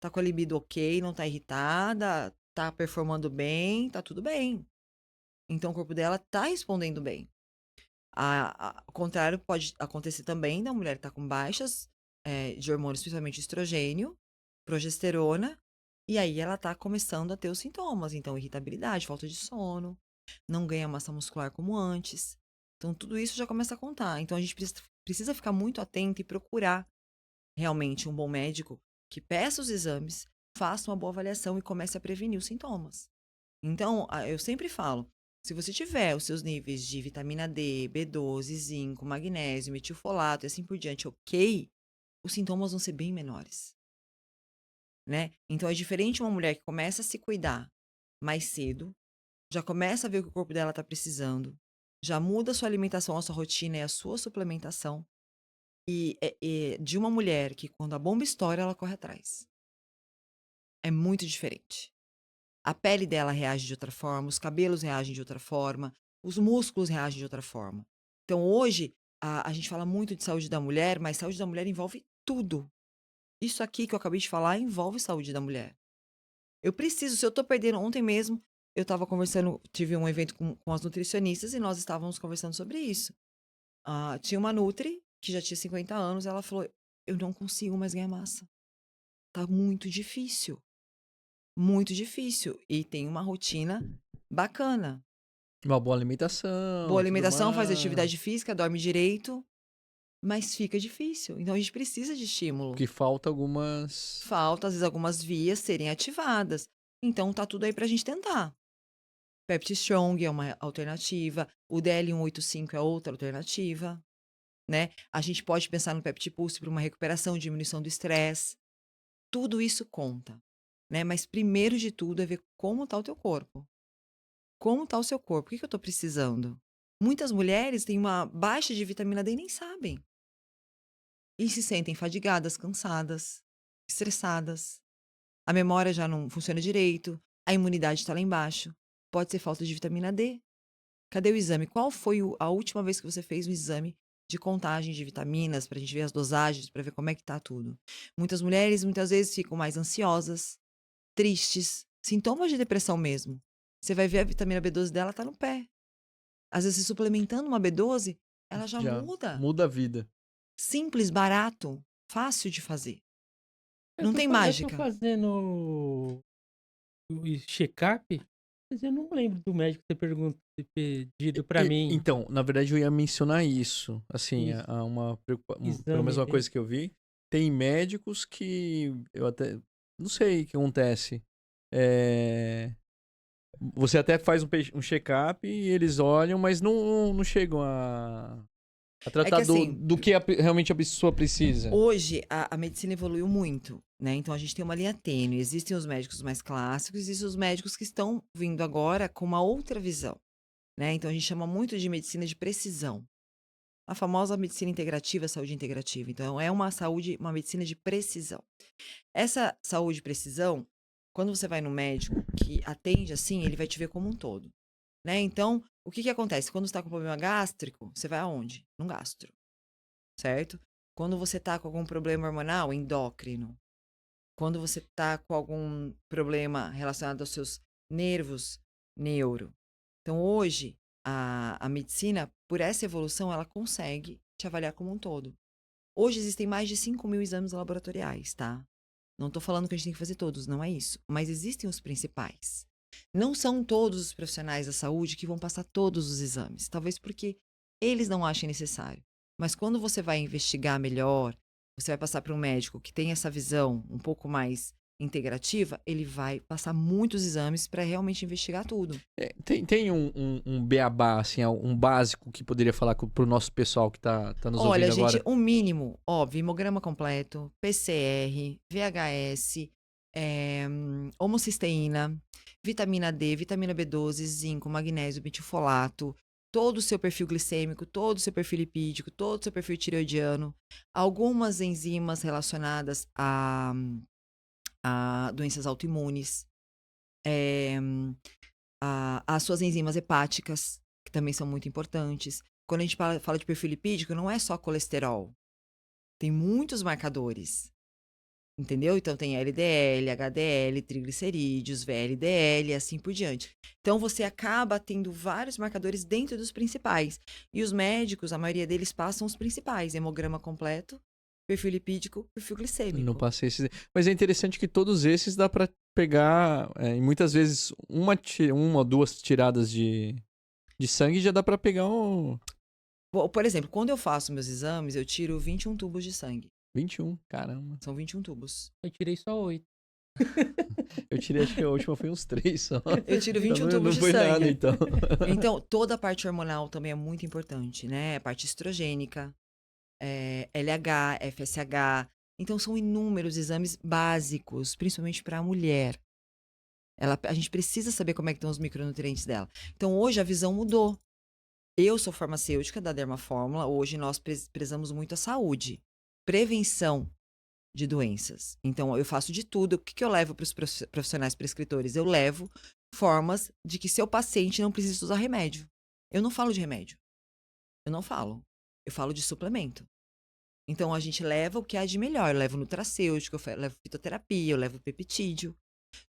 Tá com a libido ok, não tá irritada, tá performando bem, tá tudo bem. Então o corpo dela tá respondendo bem. O contrário pode acontecer também da mulher estar com baixas de hormônios, principalmente estrogênio, progesterona, e aí ela tá começando a ter os sintomas. Então, irritabilidade, falta de sono, não ganha massa muscular como antes. Então, tudo isso já começa a contar. Então, a gente precisa ficar muito atento e procurar realmente um bom médico que peça os exames, faça uma boa avaliação e comece a prevenir os sintomas. Então, eu sempre falo, se você tiver os seus níveis de vitamina D, B12, zinco, magnésio, metilfolato e assim por diante, ok, os sintomas vão ser bem menores, né? Então, é diferente uma mulher que começa a se cuidar mais cedo, já começa a ver o que o corpo dela está precisando, já muda a sua alimentação, a sua rotina e a sua suplementação, e de uma mulher que quando a bomba estoura, ela corre atrás. É muito diferente. A pele dela reage de outra forma, os cabelos reagem de outra forma, os músculos reagem de outra forma. Então, hoje, a gente fala muito de saúde da mulher, mas saúde da mulher envolve tudo. Isso aqui que eu acabei de falar envolve saúde da mulher. Eu preciso, se eu tô perdendo, ontem mesmo, eu tava conversando, tive um evento com as nutricionistas e nós estávamos conversando sobre isso. Tinha uma nutri, que já tinha 50 anos, ela falou, eu não consigo mais ganhar massa. Tá muito difícil. Muito difícil. E tem uma rotina bacana. Uma boa alimentação. Boa tudo alimentação, faz mais. atividade física, dorme direito. Mas fica difícil. Então a gente precisa de estímulo. Que falta algumas. Falta, às vezes, algumas vias serem ativadas. Então tá tudo aí pra gente tentar. Pepti Strong é uma alternativa. O DL185 é outra alternativa. Né? A gente pode pensar no Pepti Pulse para uma recuperação, diminuição do estresse. Tudo isso conta. Né? Mas primeiro de tudo é ver como tá o teu corpo. Como tá o seu corpo? O que eu tô precisando? Muitas mulheres têm uma baixa de vitamina D e nem sabem. E se sentem fadigadas, cansadas, estressadas. A memória já não funciona direito, a imunidade está lá embaixo. Pode ser falta de vitamina D. Cadê o exame? Qual foi a última vez que você fez um exame de contagem de vitaminas para a gente ver as dosagens, para ver como é que tá tudo? Muitas mulheres, muitas vezes, ficam mais ansiosas, tristes, sintomas de depressão mesmo. Você vai ver a vitamina B12 dela tá no pé. Às vezes, se suplementando uma B12, ela já muda. Muda a vida. Simples, barato, fácil de fazer. Não tem Eu mágica. tô fazendo o check-up, mas eu não lembro do médico ter pedido pra mim. Então, na verdade, eu ia mencionar isso. Assim, Isso. há uma preocupação. Exame Pelo menos uma dele. coisa que eu vi. Tem médicos que eu até. Não sei o que acontece. Você até faz um check-up e eles olham, mas não chegam a tratar que, assim, do que realmente a pessoa precisa. Hoje, a medicina evoluiu muito, né? Então, a gente tem uma linha tênue. Existem os médicos mais clássicos, existem os médicos que estão vindo agora com uma outra visão, né? Então, a gente chama muito de medicina de precisão. A famosa medicina integrativa, saúde integrativa. Então, é uma medicina de precisão. Essa saúde de precisão, quando você vai no médico que atende assim, ele vai te ver como um todo, né? Então, o que acontece? Quando você tá com problema gástrico, você vai aonde? No gastro, certo? Quando você tá com algum problema hormonal, endócrino. Quando você tá com algum problema relacionado aos seus nervos, neuro. Então, hoje, a medicina, por essa evolução, ela consegue te avaliar como um todo. Hoje existem mais de 5.000 exames laboratoriais, tá? Não tô falando que a gente tem que fazer todos, não é isso. Mas existem os principais. Não são todos os profissionais da saúde que vão passar todos os exames. Talvez porque eles não achem necessário. Mas quando você vai investigar melhor, você vai passar para um médico que tem essa visão um pouco mais integrativa, ele vai passar muitos exames para realmente investigar tudo. Tem um beabá, assim, um básico que poderia falar pro nosso pessoal que tá nos Olha, ouvindo gente, agora? o mínimo, óbvio, hemograma completo, PCR, VHS, homocisteína, vitamina D, vitamina B12, zinco, magnésio, metilfolato, todo o seu perfil glicêmico, todo o seu perfil lipídico, todo o seu perfil tireoidiano, algumas enzimas relacionadas a doenças autoimunes, as suas enzimas hepáticas, que também são muito importantes. Quando a gente fala de perfil lipídico, não é só colesterol. Tem muitos marcadores. Entendeu? Então tem LDL, HDL, triglicerídeos, VLDL e assim por diante. Então você acaba tendo vários marcadores dentro dos principais. E os médicos, a maioria deles passam os principais: hemograma completo, perfil lipídico, perfil glicêmico. Não passei esses. Mas é interessante que todos esses dá pra pegar, e muitas vezes uma ou duas tiradas de sangue já dá pra pegar um Por exemplo, quando eu faço meus exames, eu tiro 21 tubos de sangue. 21, caramba. São 21 tubos. Eu tirei só 8. Eu tirei, acho que a última foi uns 3 só. Eu tiro 21 Então, tubos não de foi sangue. nada, então. Então, toda a parte hormonal também é muito importante, né? A parte estrogênica, LH, FSH. Então, são inúmeros exames básicos, principalmente para a mulher. A gente precisa saber como é que estão os micronutrientes dela. Então, hoje a visão mudou. Eu sou farmacêutica da Dermafórmula. Hoje nós prezamos muito a saúde, prevenção de doenças. Então, eu faço de tudo. O que eu levo para os profissionais prescritores? Eu levo formas de que seu paciente não precise usar remédio. Eu não falo de remédio. Eu não falo. Eu falo de suplemento. Então, a gente leva o que há de melhor. Eu levo nutracêutico, eu levo fitoterapia, eu levo peptídeo.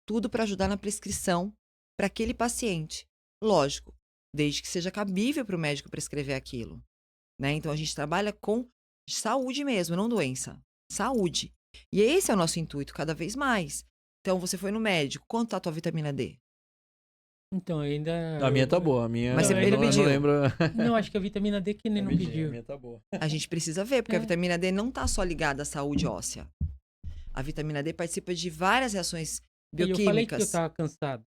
Tudo para ajudar na prescrição para aquele paciente. Lógico, desde que seja cabível para o médico prescrever aquilo. Né? Então, a gente trabalha com saúde mesmo, não doença. Saúde. E esse é o nosso intuito cada vez mais. Então, você foi no médico, quanto tá a tua vitamina D? Então, eu ainda... A minha tá boa, a minha... Mas ele eu não pediu. lembro... Não, acho que a vitamina D que ele não A pediu. minha tá boa. A gente precisa ver, porque a É. vitamina D não tá só ligada à saúde óssea. A vitamina D participa de várias reações E eu falei que eu bioquímicas. tava cansado.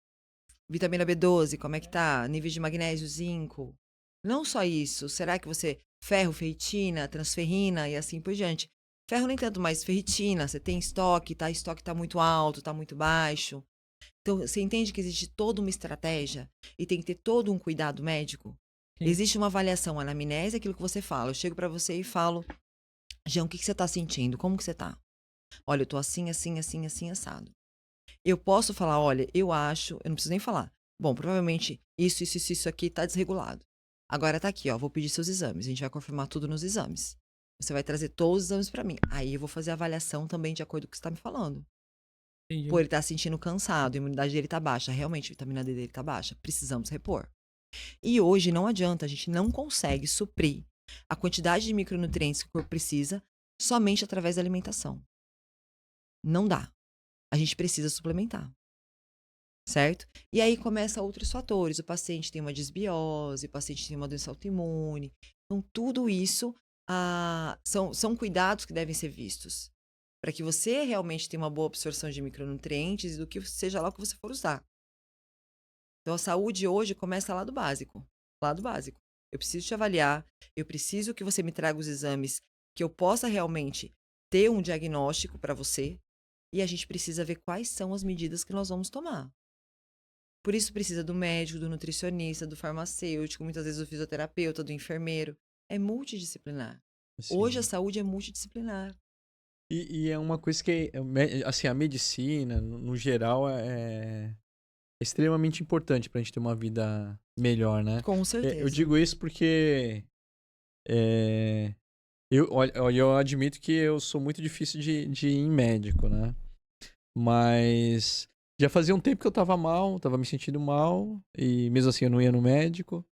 Vitamina B12, como é que tá? Níveis de magnésio, zinco. Não só isso. Será que você... Ferro, ferritina, transferrina e assim por diante. Ferro nem tanto, mas ferritina, você tem estoque, tá? Estoque tá muito alto, tá muito baixo. Então, você entende que existe toda uma estratégia e tem que ter todo um cuidado médico? Sim. Existe uma avaliação, anamnese, aquilo que você fala. Eu chego pra você e falo, Jean, o que você tá sentindo? Como que você tá? Olha, eu tô assim, assim, assim, assim, assado. Eu posso falar, olha, eu acho, eu não preciso nem falar. Bom, provavelmente isso aqui tá desregulado. Agora tá aqui, ó, vou pedir seus exames. A gente vai confirmar tudo nos exames. Você vai trazer todos os exames pra mim. Aí eu vou fazer a avaliação também de acordo com o que você tá me falando. Entendi. Pô, ele tá se sentindo cansado, a imunidade dele tá baixa. Realmente, a vitamina D dele tá baixa. Precisamos repor. E hoje não adianta, a gente não consegue suprir a quantidade de micronutrientes que o corpo precisa somente através da alimentação. Não dá. A gente precisa suplementar. Certo? E aí começa outros fatores. O paciente tem uma disbiose, o paciente tem uma doença autoimune. Então, tudo isso são cuidados que devem ser vistos. Para que você realmente tenha uma boa absorção de micronutrientes e do que seja lá o que você for usar. Então, a saúde hoje começa lá do básico. Lá do básico. Eu preciso te avaliar, eu preciso que você me traga os exames que eu possa realmente ter um diagnóstico para você e a gente precisa ver quais são as medidas que nós vamos tomar. Por isso precisa do médico, do nutricionista, do farmacêutico, muitas vezes do fisioterapeuta, do enfermeiro. É multidisciplinar. Sim. Hoje a saúde é multidisciplinar. E é uma coisa que, assim, a medicina, no geral, é extremamente importante pra gente ter uma vida melhor, né? Com certeza. Eu digo isso porque eu admito que eu sou muito difícil de ir em médico, né? Mas já fazia um tempo que eu tava mal, tava me sentindo mal, e mesmo assim eu não ia no médico.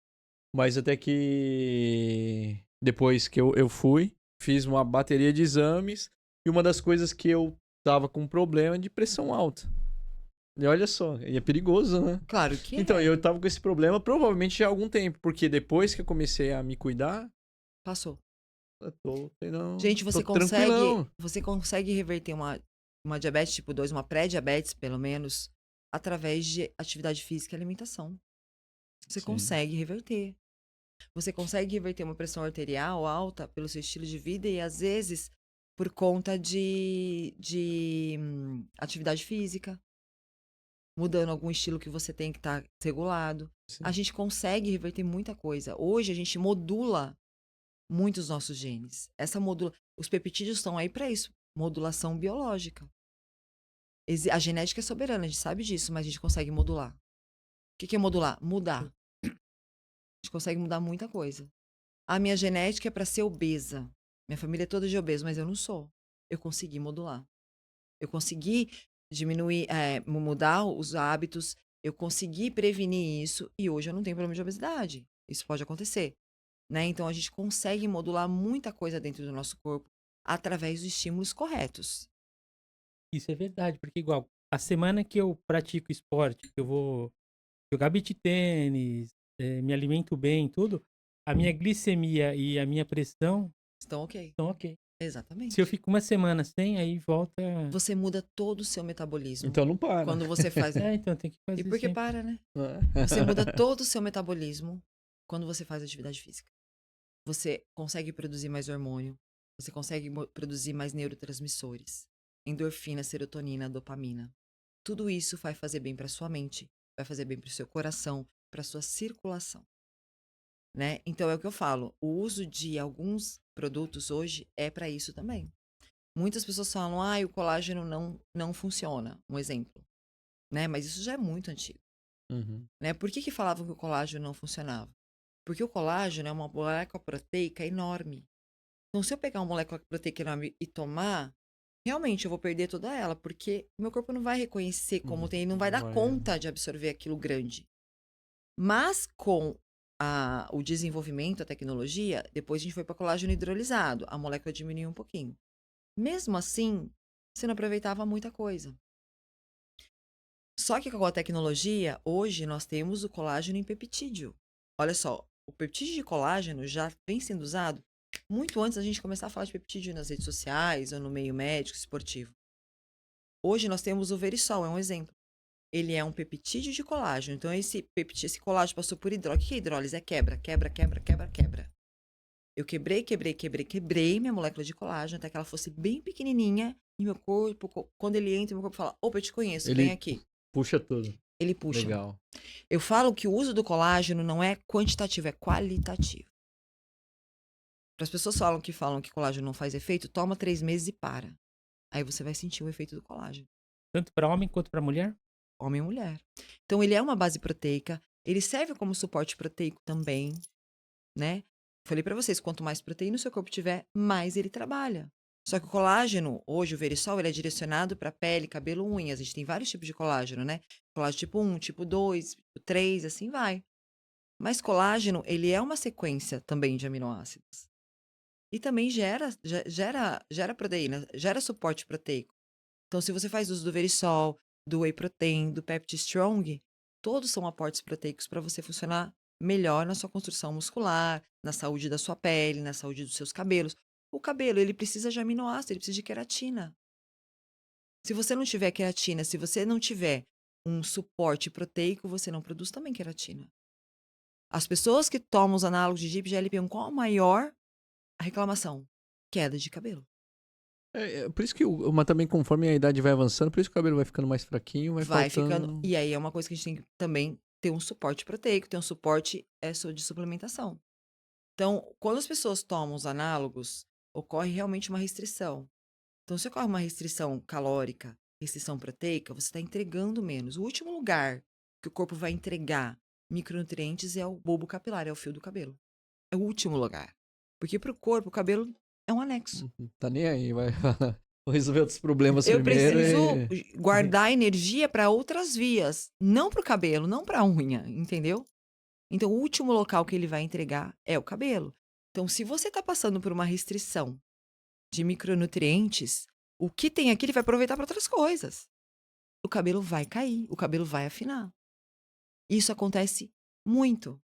Mas até que depois que eu fui, fiz uma bateria de exames, e uma das coisas que eu tava com problema é de pressão alta. E olha só, e é perigoso, né? Claro que Então, é. eu tava com esse problema provavelmente já há algum tempo, porque depois que eu comecei a me cuidar, Passou. eu tô tendo... Gente, tô tranquilão. você consegue reverter uma uma diabetes tipo 2, uma pré-diabetes, pelo menos, através de atividade física e alimentação. Você Sim. consegue reverter. Você consegue reverter uma pressão arterial alta pelo seu estilo de vida e, às vezes, por conta de atividade física, mudando algum estilo que você tem que estar regulado. Sim. A gente consegue reverter muita coisa. Hoje, a gente modula muito os nossos genes. Os peptídeos estão aí para isso, modulação biológica. A genética é soberana, a gente sabe disso, mas a gente consegue modular. O que é modular? Mudar. A gente consegue mudar muita coisa. A minha genética é para ser obesa. Minha família é toda de obeso, mas eu não sou. Eu consegui modular. Eu consegui diminuir, mudar os hábitos. Eu consegui prevenir isso e hoje eu não tenho problema de obesidade. Isso pode acontecer, né? Então a gente consegue modular muita coisa dentro do nosso corpo através dos estímulos corretos. Isso é verdade, porque igual, a semana que eu pratico esporte, que eu vou jogar beach tênis, me alimento bem, tudo, a minha glicemia e a minha pressão Estão ok. estão ok. Exatamente. Se eu fico uma semana sem, aí volta. Você muda todo o seu metabolismo. Então não para. Quando você faz. Então tem que fazer E por que sempre. para, né? É. Você muda todo o seu metabolismo quando você faz atividade física. Você consegue produzir mais hormônio, você consegue produzir mais neurotransmissores, endorfina, serotonina, dopamina. Tudo isso vai fazer bem para sua mente, vai fazer bem para o seu coração, para sua circulação, né? Então é o que eu falo, o uso de alguns produtos hoje é para isso também. Muitas pessoas falam, o colágeno não funciona, um exemplo, né? Mas isso já é muito antigo. Uhum. Né? Por que falavam que o colágeno não funcionava? Porque o colágeno é uma molécula proteica enorme. Então, se eu pegar uma molécula proteica enorme e tomar, realmente eu vou perder toda ela, porque meu corpo não vai reconhecer como tem, não vai dar conta de absorver aquilo grande. Mas com o desenvolvimento, a tecnologia, depois a gente foi para colágeno hidrolisado, a molécula diminuiu um pouquinho. Mesmo assim, você não aproveitava muita coisa. Só que com a tecnologia, hoje nós temos o colágeno em peptídeo. Olha só, o peptídeo de colágeno já vem sendo usado muito antes da gente começar a falar de peptídeo nas redes sociais ou no meio médico, esportivo. Hoje nós temos o Verisol, é um exemplo. Ele é um peptídeo de colágeno. Então esse colágeno passou por hidrólise. O que é hidrólise? É quebra. Eu quebrei minha molécula de colágeno até que ela fosse bem pequenininha e meu corpo, quando ele entra, meu corpo fala, opa, eu te conheço, vem aqui. Puxa tudo. Ele puxa. Legal. Eu falo que o uso do colágeno não é quantitativo, é qualitativo. Para as pessoas falam que colágeno não faz efeito, toma 3 meses e para. Aí você vai sentir o efeito do colágeno. Tanto para homem quanto para mulher? Homem e mulher. Então ele é uma base proteica, ele serve como suporte proteico também, né? Falei para vocês, quanto mais proteína o seu corpo tiver, mais ele trabalha. Só que o colágeno, hoje o Verisol, ele é direcionado para pele, cabelo, unhas. A gente tem vários tipos de colágeno, né? Colágeno tipo 1, tipo 2, tipo 3, assim vai. Mas colágeno, ele é uma sequência também de aminoácidos. E também gera proteína, gera suporte proteico. Então, se você faz uso do Verisol, do Whey Protein, do Pepti Strong, todos são aportes proteicos para você funcionar melhor na sua construção muscular, na saúde da sua pele, na saúde dos seus cabelos. O cabelo, ele precisa de aminoácido, ele precisa de queratina. Se você não tiver queratina, se você não tiver um suporte proteico, você não produz também queratina. As pessoas que tomam os análogos de DIP e GLP-1, qual a maior reclamação? Queda de cabelo. Por isso que, mas também conforme a idade vai avançando, por isso que o cabelo vai ficando mais fraquinho, vai faltando... ficando. E aí é uma coisa que a gente tem que também ter um suporte proteico, ter um suporte de suplementação. Então, quando as pessoas tomam os análogos, ocorre realmente uma restrição. Então, se ocorre uma restrição calórica, restrição proteica, você está entregando menos. O último lugar que o corpo vai entregar micronutrientes é o bulbo capilar, é o fio do cabelo. É o último lugar. Porque para o corpo, o cabelo é um anexo. Tá nem aí, vai vou resolver outros problemas Eu primeiro. preciso guardar energia para outras vias, não para o cabelo, não para a unha, entendeu? Então, o último local que ele vai entregar é o cabelo. Então, se você está passando por uma restrição de micronutrientes, o que tem aqui ele vai aproveitar para outras coisas. O cabelo vai cair, o cabelo vai afinar. Isso acontece muito.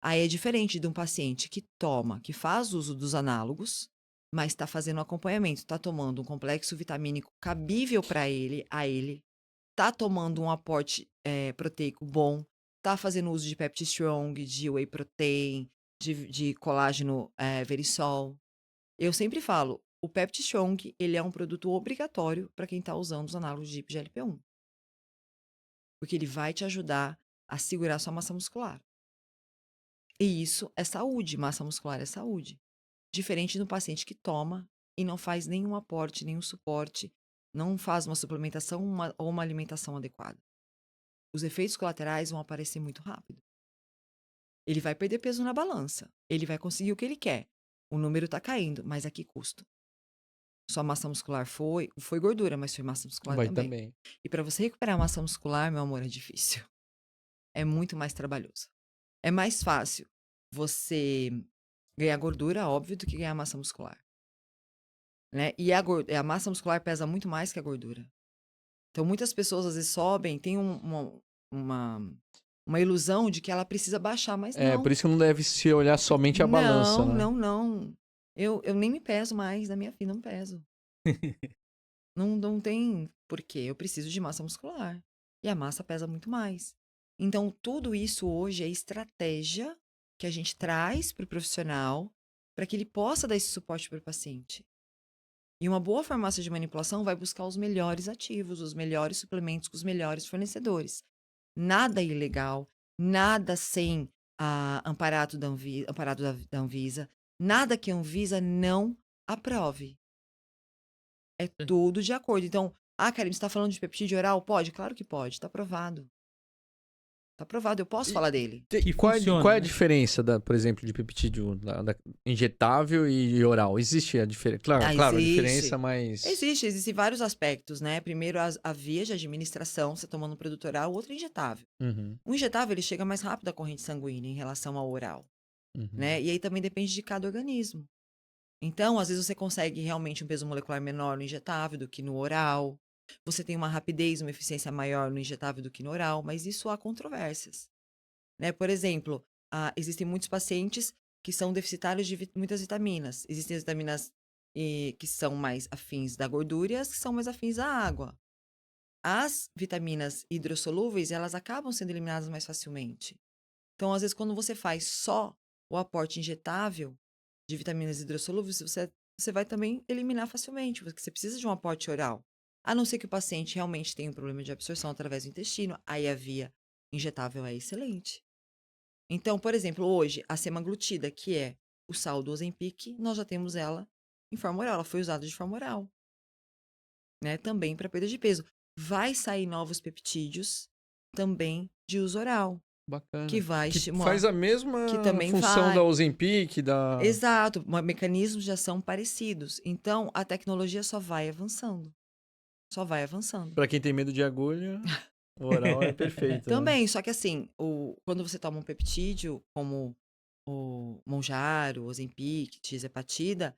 Aí é diferente de um paciente que toma, que faz uso dos análogos, mas está fazendo um acompanhamento, está tomando um complexo vitamínico cabível para ele, está tomando um aporte proteico bom, está fazendo uso de Pepti Strong, de Whey Protein, de colágeno Verisol. Eu sempre falo, o Pepti Strong, ele é um produto obrigatório para quem está usando os análogos de GLP-1. Porque ele vai te ajudar a segurar sua massa muscular. E isso é saúde, massa muscular é saúde. Diferente do paciente que toma e não faz nenhum aporte, nenhum suporte, não faz uma suplementação ou uma alimentação adequada. Os efeitos colaterais vão aparecer muito rápido. Ele vai perder peso na balança, ele vai conseguir o que ele quer. O número está caindo, mas a que custo? Sua massa muscular foi gordura, mas foi massa muscular Vai também. também. E para você recuperar a massa muscular, meu amor, é difícil. É muito mais trabalhoso. É mais fácil você ganhar gordura, óbvio, do que ganhar massa muscular. Né? E a massa muscular pesa muito mais que a gordura. Então, muitas pessoas às vezes sobem, tem uma ilusão de que ela precisa baixar, mas não. Por isso que não deve se olhar somente a balança, né? Não. Eu nem me peso mais na minha vida, não peso. Não tem porquê. Eu preciso de massa muscular. E a massa pesa muito mais. Então, tudo isso hoje é estratégia que a gente traz para o profissional para que ele possa dar esse suporte para o paciente. E uma boa farmácia de manipulação vai buscar os melhores ativos, os melhores suplementos com os melhores fornecedores. Nada ilegal, nada sem amparado da Anvisa, nada que a Anvisa não aprove. É tudo de acordo. Então, Karine, você está falando de peptídeo oral? Pode? Claro que pode, está aprovado. Está aprovado, eu posso falar dele. Qual é a né? diferença, por exemplo, de peptídeo injetável e oral? Existe a diferença? Claro, a diferença, mas... Existem vários aspectos, né? Primeiro, a via de administração, você tomando um produto oral, o outro injetável. Uhum. O injetável, ele chega mais rápido à corrente sanguínea em relação ao oral, né? E aí também depende de cada organismo. Então, às vezes você consegue realmente um peso molecular menor no injetável do que no oral. Você tem uma rapidez, uma eficiência maior no injetável do que no oral, mas isso há controvérsias. Né? Por exemplo, existem muitos pacientes que são deficitários de muitas vitaminas. Existem as vitaminas que são mais afins da gordura e as que são mais afins à água. As vitaminas hidrossolúveis, elas acabam sendo eliminadas mais facilmente. Então, às vezes, quando você faz só o aporte injetável de vitaminas hidrossolúveis, você vai também eliminar facilmente, porque você precisa de um aporte oral. A não ser que o paciente realmente tenha um problema de absorção através do intestino, aí a via injetável é excelente. Então, por exemplo, hoje, a semaglutida, que é o sal do Ozempic, nós já temos ela em forma oral, ela foi usada de forma oral. Né? Também para perda de peso. Vai sair novos peptídeos também de uso oral. Bacana. Que vai estimular. Faz a mesma que também função da Ozempic, Exato, mecanismos de ação parecidos. Então, a tecnologia só vai avançando. Só vai avançando. Para quem tem medo de agulha, o oral é perfeito. Também, né? só que assim, quando você toma um peptídeo, como o Mounjaro, o Ozempic, Tirzepatida,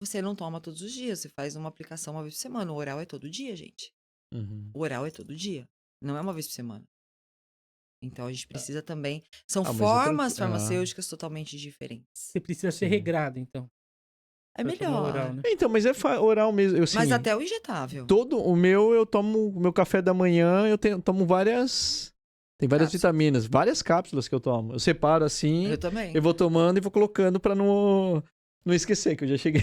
você não toma todos os dias, você faz uma aplicação uma vez por semana. O oral é todo dia, gente. Uhum. O oral é todo dia, não é uma vez por semana. Então, a gente precisa também... São mas formas farmacêuticas totalmente diferentes. Você precisa ser regrado, então. É pra tomar melhor. oral, né? Então, mas é oral mesmo. Mas até o injetável. O meu café da manhã, tomo várias... Tem várias vitaminas, várias cápsulas que eu tomo. Eu separo assim, Eu também. eu vou tomando e vou colocando pra não esquecer que eu já cheguei.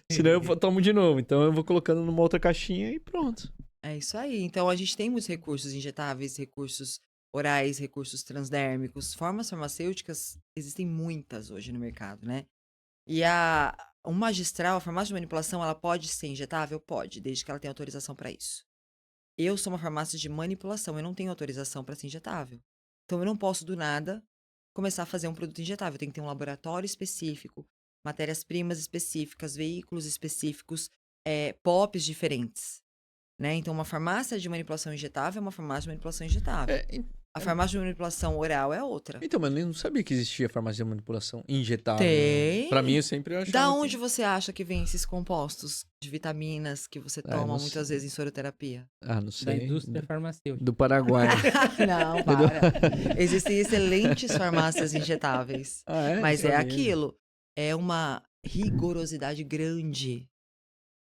Senão eu tomo de novo. Então eu vou colocando numa outra caixinha e pronto. É isso aí. Então a gente tem muitos recursos injetáveis, recursos orais, recursos transdérmicos, formas farmacêuticas, existem muitas hoje no mercado, né? E um magistral, a farmácia de manipulação, ela pode ser injetável? Pode, desde que ela tenha autorização para isso. Eu sou uma farmácia de manipulação, eu não tenho autorização para ser injetável. Então, eu não posso, do nada, começar a fazer um produto injetável. Tem que ter um laboratório específico, matérias-primas específicas, veículos específicos, POPs diferentes. Né? Então, uma farmácia de manipulação injetável é uma farmácia de manipulação injetável. A farmácia de manipulação oral é outra. Então, mas eu não sabia que existia farmácia de manipulação injetável. Tem. Pra mim, eu sempre achava Da onde você acha que vem esses compostos de vitaminas que você toma muitas vezes em soroterapia? Não sei. Da indústria farmacêutica. Do Paraguai. Não, para. Existem excelentes farmácias injetáveis. É? Mas é aquilo. É uma rigorosidade grande,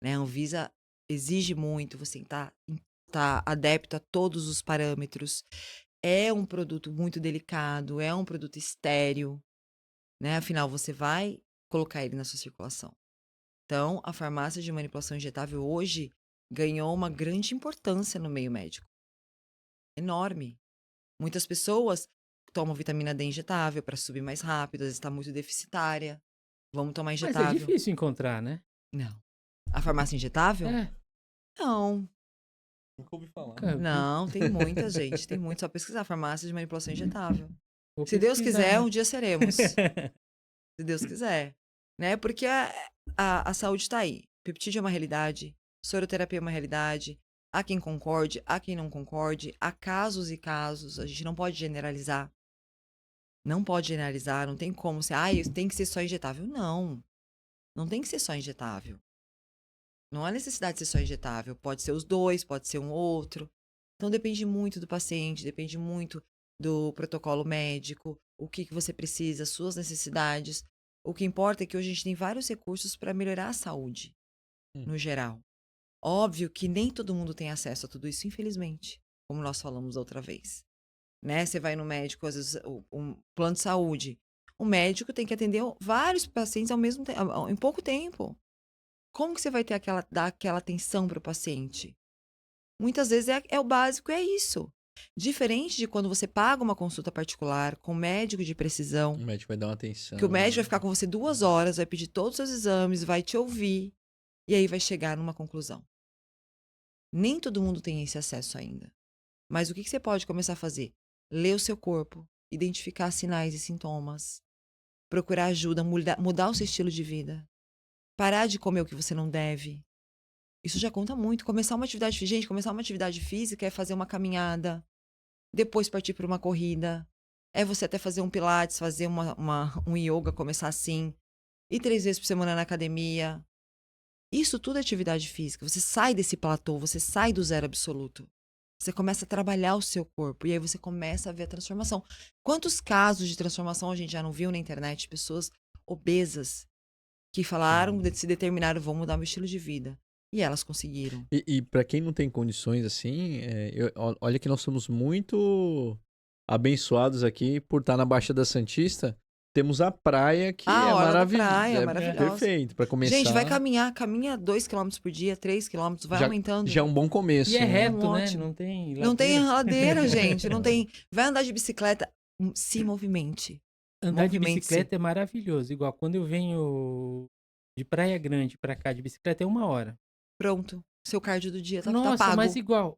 né? A Anvisa exige muito, você tá adepto a todos os parâmetros. É um produto muito delicado, é um produto estéril, né? Afinal, você vai colocar ele na sua circulação. Então, a farmácia de manipulação injetável hoje ganhou uma grande importância no meio médico. Enorme. Muitas pessoas tomam vitamina D injetável para subir mais rápido, às vezes está muito deficitária. Vamos tomar Mas é injetável. difícil encontrar, né? Não. A farmácia injetável? É. Não. Nunca ouvi falar. Cara, Não, tem muita gente. Tem muito. Só pesquisar farmácia de manipulação injetável. vou Se Deus pesquisar, quiser, né? um dia seremos. Se Deus quiser. Né? Porque a saúde está aí. Peptídeo é uma realidade. Soroterapia é uma realidade. Há quem concorde, há quem não concorde. Há casos e casos. A gente não pode generalizar. Não pode generalizar. Não tem como ser. Isso tem que ser só injetável. Não. Não tem que ser só injetável. Não há necessidade de ser só injetável. Pode ser os dois, pode ser um outro. Então depende muito do paciente, depende muito do protocolo médico, o que você precisa, suas necessidades. O que importa é que hoje a gente tem vários recursos para melhorar a saúde, no geral. Óbvio que nem todo mundo tem acesso a tudo isso, infelizmente, como nós falamos outra vez. Né? Você vai no médico, às vezes, um plano de saúde. O médico tem que atender vários pacientes ao mesmo tempo, em pouco tempo. Como que você vai dar aquela atenção para o paciente? Muitas vezes é o básico, é isso. Diferente de quando você paga uma consulta particular com um médico de precisão, O médico vai dar uma atenção. que o médico vai ficar com você 2 horas, vai pedir todos os seus exames, vai te ouvir, e aí vai chegar numa conclusão. Nem todo mundo tem esse acesso ainda. Mas o que você pode começar a fazer? Ler o seu corpo, identificar sinais e sintomas, procurar ajuda, mudar o seu estilo de vida, parar de comer o que você não deve. Isso já conta muito. Começar uma atividade física. Gente, começar uma atividade física é fazer uma caminhada, depois partir para uma corrida. É você até fazer um pilates, fazer um yoga, começar assim. Ir 3 vezes por semana na academia. Isso tudo é atividade física. Você sai desse platô, você sai do zero absoluto. Você começa a trabalhar o seu corpo e aí você começa a ver a transformação. Quantos casos de transformação a gente já não viu na internet? Pessoas obesas que falaram, se determinaram, vou mudar meu estilo de vida. E elas conseguiram. E para quem não tem condições assim, olha que nós somos muito abençoados aqui por estar na Baixa da Santista. Temos a praia que é orla da maravilhosa. praia, maravilhosa. Perfeito, para começar. Gente, vai caminha 2 km por dia, 3 km, vai aumentando. Já é um bom começo. E é né? reto, né? Ótimo. Não tem Não tem ladeira. ladeira, gente. Não tem. Vai andar de bicicleta, se movimente. Andar de Movimente-se. bicicleta é maravilhoso. Igual quando eu venho de Praia Grande pra cá de bicicleta é 1 hora. Pronto. Seu cardio do dia tá Nossa, pago. mas igual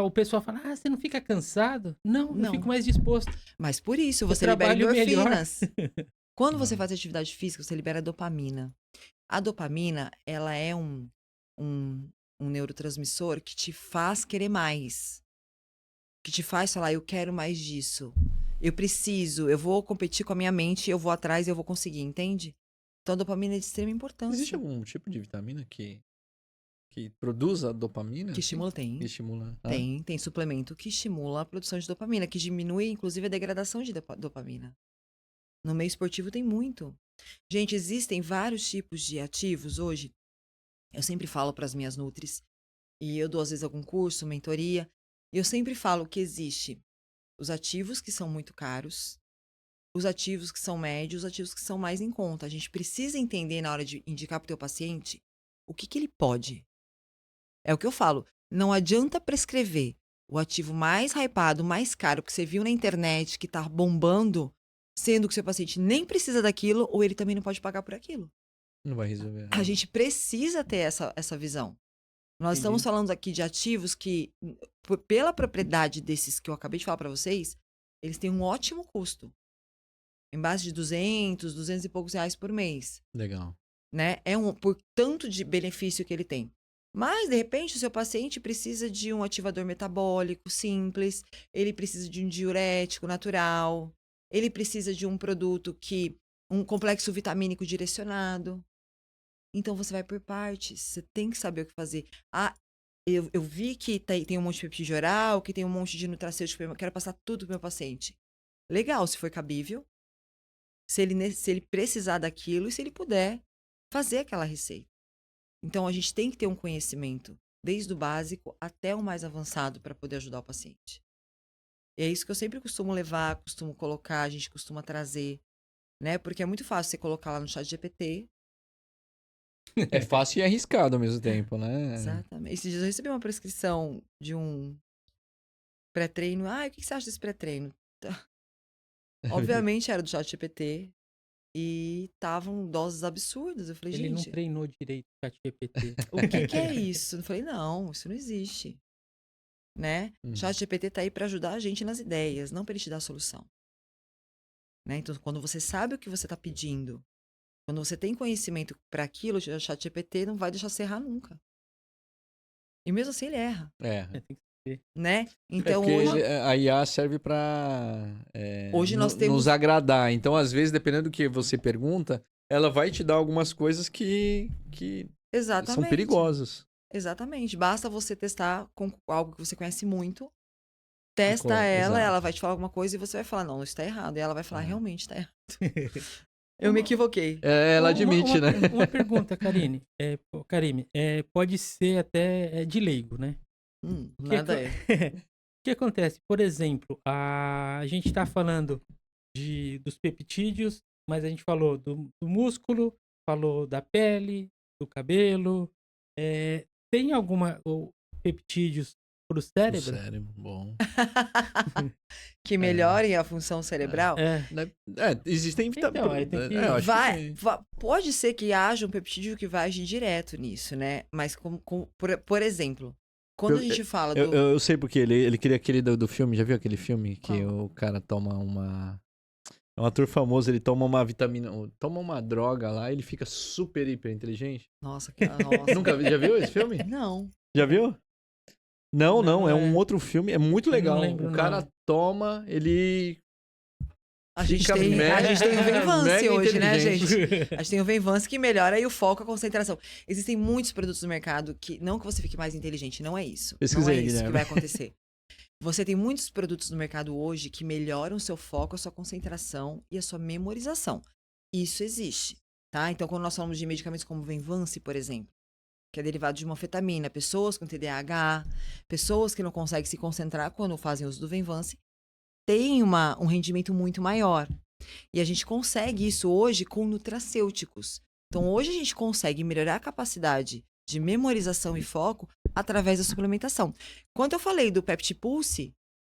o pessoal fala, você não fica cansado? Não, eu Não. fico mais disposto. Mas por isso, Eu você libera trabalho melhor. endorfinas. Quando você faz atividade física, você libera dopamina. A dopamina, ela é um neurotransmissor que te faz querer mais. Que te faz falar, eu quero mais disso. Eu preciso, eu vou competir com a minha mente, eu vou atrás e eu vou conseguir, entende? Então a dopamina é de extrema importância. Existe algum tipo de vitamina que produz a dopamina? Que estimula, tem. Que estimula. Ah, Tem suplemento que estimula a produção de dopamina, que diminui, inclusive, a degradação de dopamina. No meio esportivo tem muito. Gente, existem vários tipos de ativos hoje. Eu sempre falo para as minhas nutris, e eu dou às vezes algum curso, mentoria, e eu sempre falo que existe os ativos que são muito caros, os ativos que são médios, os ativos que são mais em conta. A gente precisa entender na hora de indicar para o teu paciente o que ele pode. É o que eu falo. Não adianta prescrever o ativo mais hypado, mais caro que você viu na internet, que tá bombando, sendo que seu paciente nem precisa daquilo, ou ele também não pode pagar por aquilo. não vai resolver. A gente precisa ter essa visão. Nós estamos falando aqui de ativos que, pela propriedade desses que eu acabei de falar para vocês, eles têm um ótimo custo. Em base de 200 e poucos reais por mês. Legal. Né? Por tanto de benefício que ele tem. Mas, de repente, o seu paciente precisa de um ativador metabólico simples, ele precisa de um diurético natural, ele precisa de um produto um complexo vitamínico direcionado. Então, você vai por partes, você tem que saber o que fazer. Eu vi que tem um monte de peptídeo oral, que tem um monte de nutracêutico, eu quero passar tudo pro meu paciente. Legal, se for cabível, se ele precisar daquilo e se ele puder fazer aquela receita. Então, a gente tem que ter um conhecimento, desde o básico até o mais avançado, para poder ajudar o paciente. E é isso que eu sempre costumo levar, costumo colocar, a gente costuma trazer, né? Porque é muito fácil você colocar lá no chat GPT. É fácil e arriscado ao mesmo tempo, né? Exatamente. Esses dias eu recebi uma prescrição de um pré-treino. Ah, o que você acha desse pré-treino? Obviamente era do chat GPT e estavam doses absurdas. Eu falei, Ele não gente, treinou direito o ChatGPT. o que é isso? Eu falei, não, isso não existe. Né? O chat GPT tá aí para ajudar a gente nas ideias, não para ele te dar a solução. Né? Então, quando você sabe o que você está pedindo, quando você tem conhecimento para aquilo, o chat GPT não vai deixar você errar nunca. E mesmo assim ele erra, É. Tem que ser. né? Então porque hoje, a IA serve pra hoje nós temos nos agradar. Então, às vezes, dependendo do que você pergunta, ela vai te dar algumas coisas que exatamente. são perigosas. Exatamente. Basta você testar com algo que você conhece muito. Testa ela, Exato. ela vai te falar alguma coisa e você vai falar, não, isso tá errado. E ela vai falar, É. realmente está errado. Eu me equivoquei. Ela admite, né? Uma pergunta, Karine. Karime, pode ser até de leigo, né? Nada é. O que acontece? Por exemplo, a gente está falando dos peptídeos, mas a gente falou do músculo, falou da pele, do cabelo. Tem alguma peptídeos para o O cérebro? cérebro, bom. Que melhorem a função cerebral. Existem Então, aí tem que- eu acho que sim. Pode ser que haja um peptídeo que vai agir direto nisso, né? Mas, por exemplo, quando a gente fala do... Eu sei porque ele queria aquele do filme, já viu aquele filme que o cara toma uma... É um ator famoso, ele toma uma vitamina, toma uma droga lá, ele fica super, hiper inteligente. Nossa, nossa. Nunca já viu esse filme? Não. Já viu? Não, Não, é um outro filme, é muito não legal. lembro, O cara não. toma, ele A gente fica tem o Venvance mega hoje, né, inteligente. gente? A gente tem o Venvance que melhora aí o foco, a concentração. Existem muitos produtos no mercado que... Não que você fique mais inteligente, não é isso. Pesquisei, não é isso Guilherme. que vai acontecer. Você tem muitos produtos no mercado hoje que melhoram o seu foco, a sua concentração e a sua memorização. Isso existe, tá? Então, quando nós falamos de medicamentos como o Venvance, por exemplo, que é derivado de uma anfetamina, pessoas com TDAH, pessoas que não conseguem se concentrar quando fazem uso do Venvance, têm um rendimento muito maior. E a gente consegue isso hoje com nutracêuticos. Então, hoje a gente consegue melhorar a capacidade de memorização e foco através da suplementação. Quando eu falei do Peptipulse,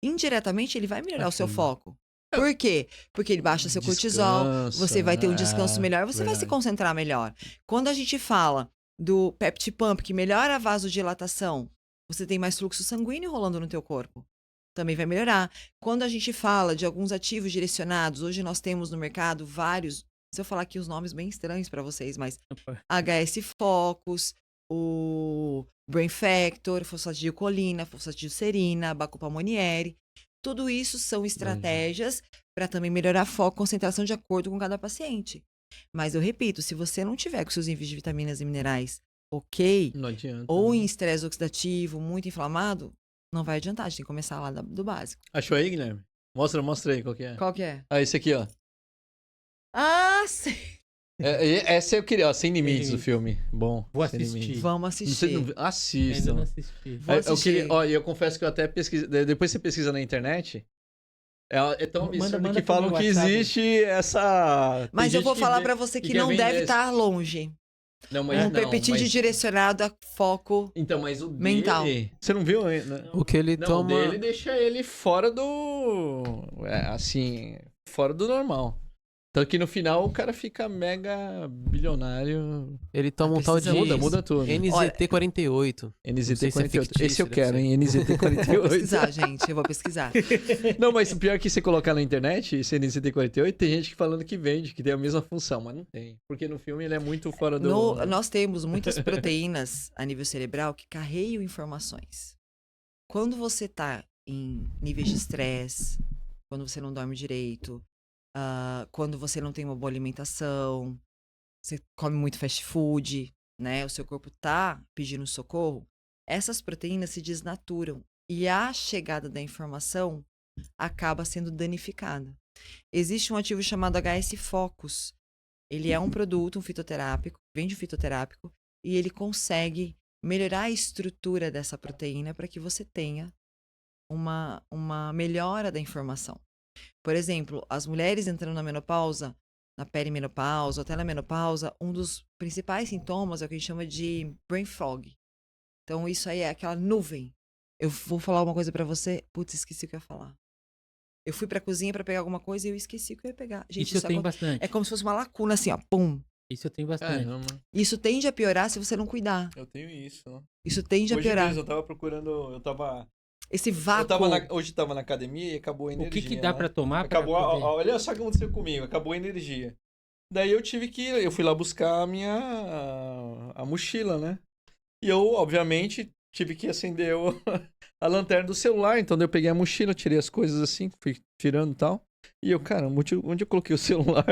indiretamente ele vai melhorar o seu foco. Por quê? Porque ele baixa seu cortisol, Descansa, você vai ter um né? descanso melhor, você vai se Verdade. concentrar melhor. Quando a gente fala do Peptipump, que melhora a vasodilatação, você tem mais fluxo sanguíneo rolando no teu corpo. Também vai melhorar. Quando a gente fala de alguns ativos direcionados, hoje nós temos no mercado vários, se eu falar aqui os nomes bem estranhos para vocês, mas HS Focus, o Brain Factor, fosfatidilcolina, fosfatidilcerina, Bacopa Monieri. Tudo isso são estratégias para também melhorar foco e concentração de acordo com cada paciente. Mas eu repito, se você não tiver com seus níveis de vitaminas e minerais ok, Não adianta. ou né? em estresse oxidativo, muito inflamado, não vai adiantar. A gente tem que começar lá do básico. Achou aí, Guilherme? Mostra aí qual que é. Qual que é? Ah, esse aqui, ó. Ah, sim. Essa eu queria, ó, Sem Limites, Sem o filme. Bom. Vou Sem assistir. Limites. Vamos Você assistir. não... Ainda não Assistam. assisti. Vou Eu assistir. queria, ó, e eu confesso que eu até pesquisei, depois você pesquisa na internet, é tão absurdo Manda que pro falam meu que WhatsApp. existe essa... Mas tem eu vou gente falar vê- para você que quer não vender deve esse- estar longe. Não, mas Um não, peptídeo mas... direcionado a foco. Então, mas o mental. dele... Você não viu? Né? O que ele Não, toma. o dele deixa ele fora do... assim, fora do normal. Tanto que no final o cara fica mega bilionário. Ele toma um tal de. Precisa Muda tudo. NZT48. Não sei se é NZT48. fictício, Esse eu deve quero, ser. hein? Vou NZT48. pesquisar, gente. Eu vou pesquisar. Não, mas o pior é que você colocar na internet, esse NZT48, tem gente que falando que vende, que tem a mesma função, mas não tem. Porque no filme ele é muito fora do... Nós temos muitas proteínas a nível cerebral que carregam informações. Quando você tá em níveis de estresse, quando você não dorme direito, quando você não tem uma boa alimentação, você come muito fast food, né? O seu corpo tá pedindo socorro, essas proteínas se desnaturam e a chegada da informação acaba sendo danificada. Existe um ativo chamado HS Focus, Ele é um produto, um fitoterápico, vem de um fitoterápico, e ele consegue melhorar a estrutura dessa proteína para que você tenha uma melhora da informação. Por exemplo, as mulheres entrando na menopausa, na perimenopausa, ou até na menopausa, um dos principais sintomas é o que a gente chama de brain fog. Então, isso aí é aquela nuvem. Eu vou falar uma coisa pra você, putz, esqueci o que eu ia falar. Eu fui pra cozinha pra pegar alguma coisa e eu esqueci o que eu ia pegar. Gente, Isso eu tenho bastante. é como se fosse uma lacuna assim, ó, pum. Isso eu tenho bastante. Caramba, Isso tende a piorar se você não cuidar. eu tenho isso. Isso tende a Hoje piorar. mesmo, eu tava procurando, Esse vácuo. hoje tava na academia e acabou a O energia, que dá né? pra tomar pra Acabou, poder- olha só o que aconteceu comigo, acabou a energia. Daí eu fui lá buscar a mochila, né? E eu, obviamente, tive que acender a lanterna do celular, então daí eu peguei a mochila, tirei as coisas assim, fui tirando e tal. E eu, cara, onde eu coloquei o celular?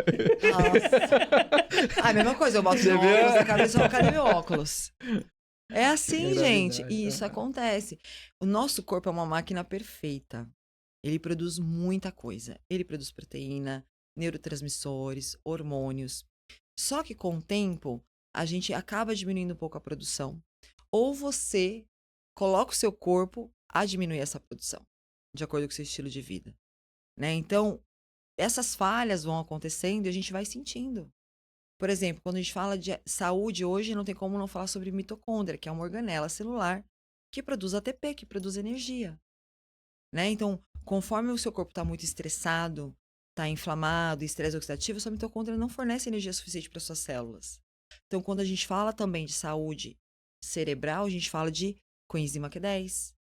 Nossa. A mesma coisa, eu boto Você meu vê? óculos na cabeça e falo, cadê meu óculos? É assim, gente. Gravidade, E isso acontece. O nosso corpo é uma máquina perfeita. Ele produz muita coisa. Ele produz proteína, neurotransmissores, hormônios. Só que com o tempo, a gente acaba diminuindo um pouco a produção. Ou você coloca o seu corpo a diminuir essa produção, de acordo com o seu estilo de vida. Né? Então, essas falhas vão acontecendo e a gente vai sentindo. Por exemplo, quando a gente fala de saúde hoje, não tem como não falar sobre mitocôndria, que é uma organela celular que produz ATP, que produz energia. Né? Então, conforme o seu corpo está muito estressado, está inflamado, estresse oxidativo, sua mitocôndria não fornece energia suficiente para suas células. Então, quando a gente fala também de saúde cerebral, a gente fala de coenzima Q10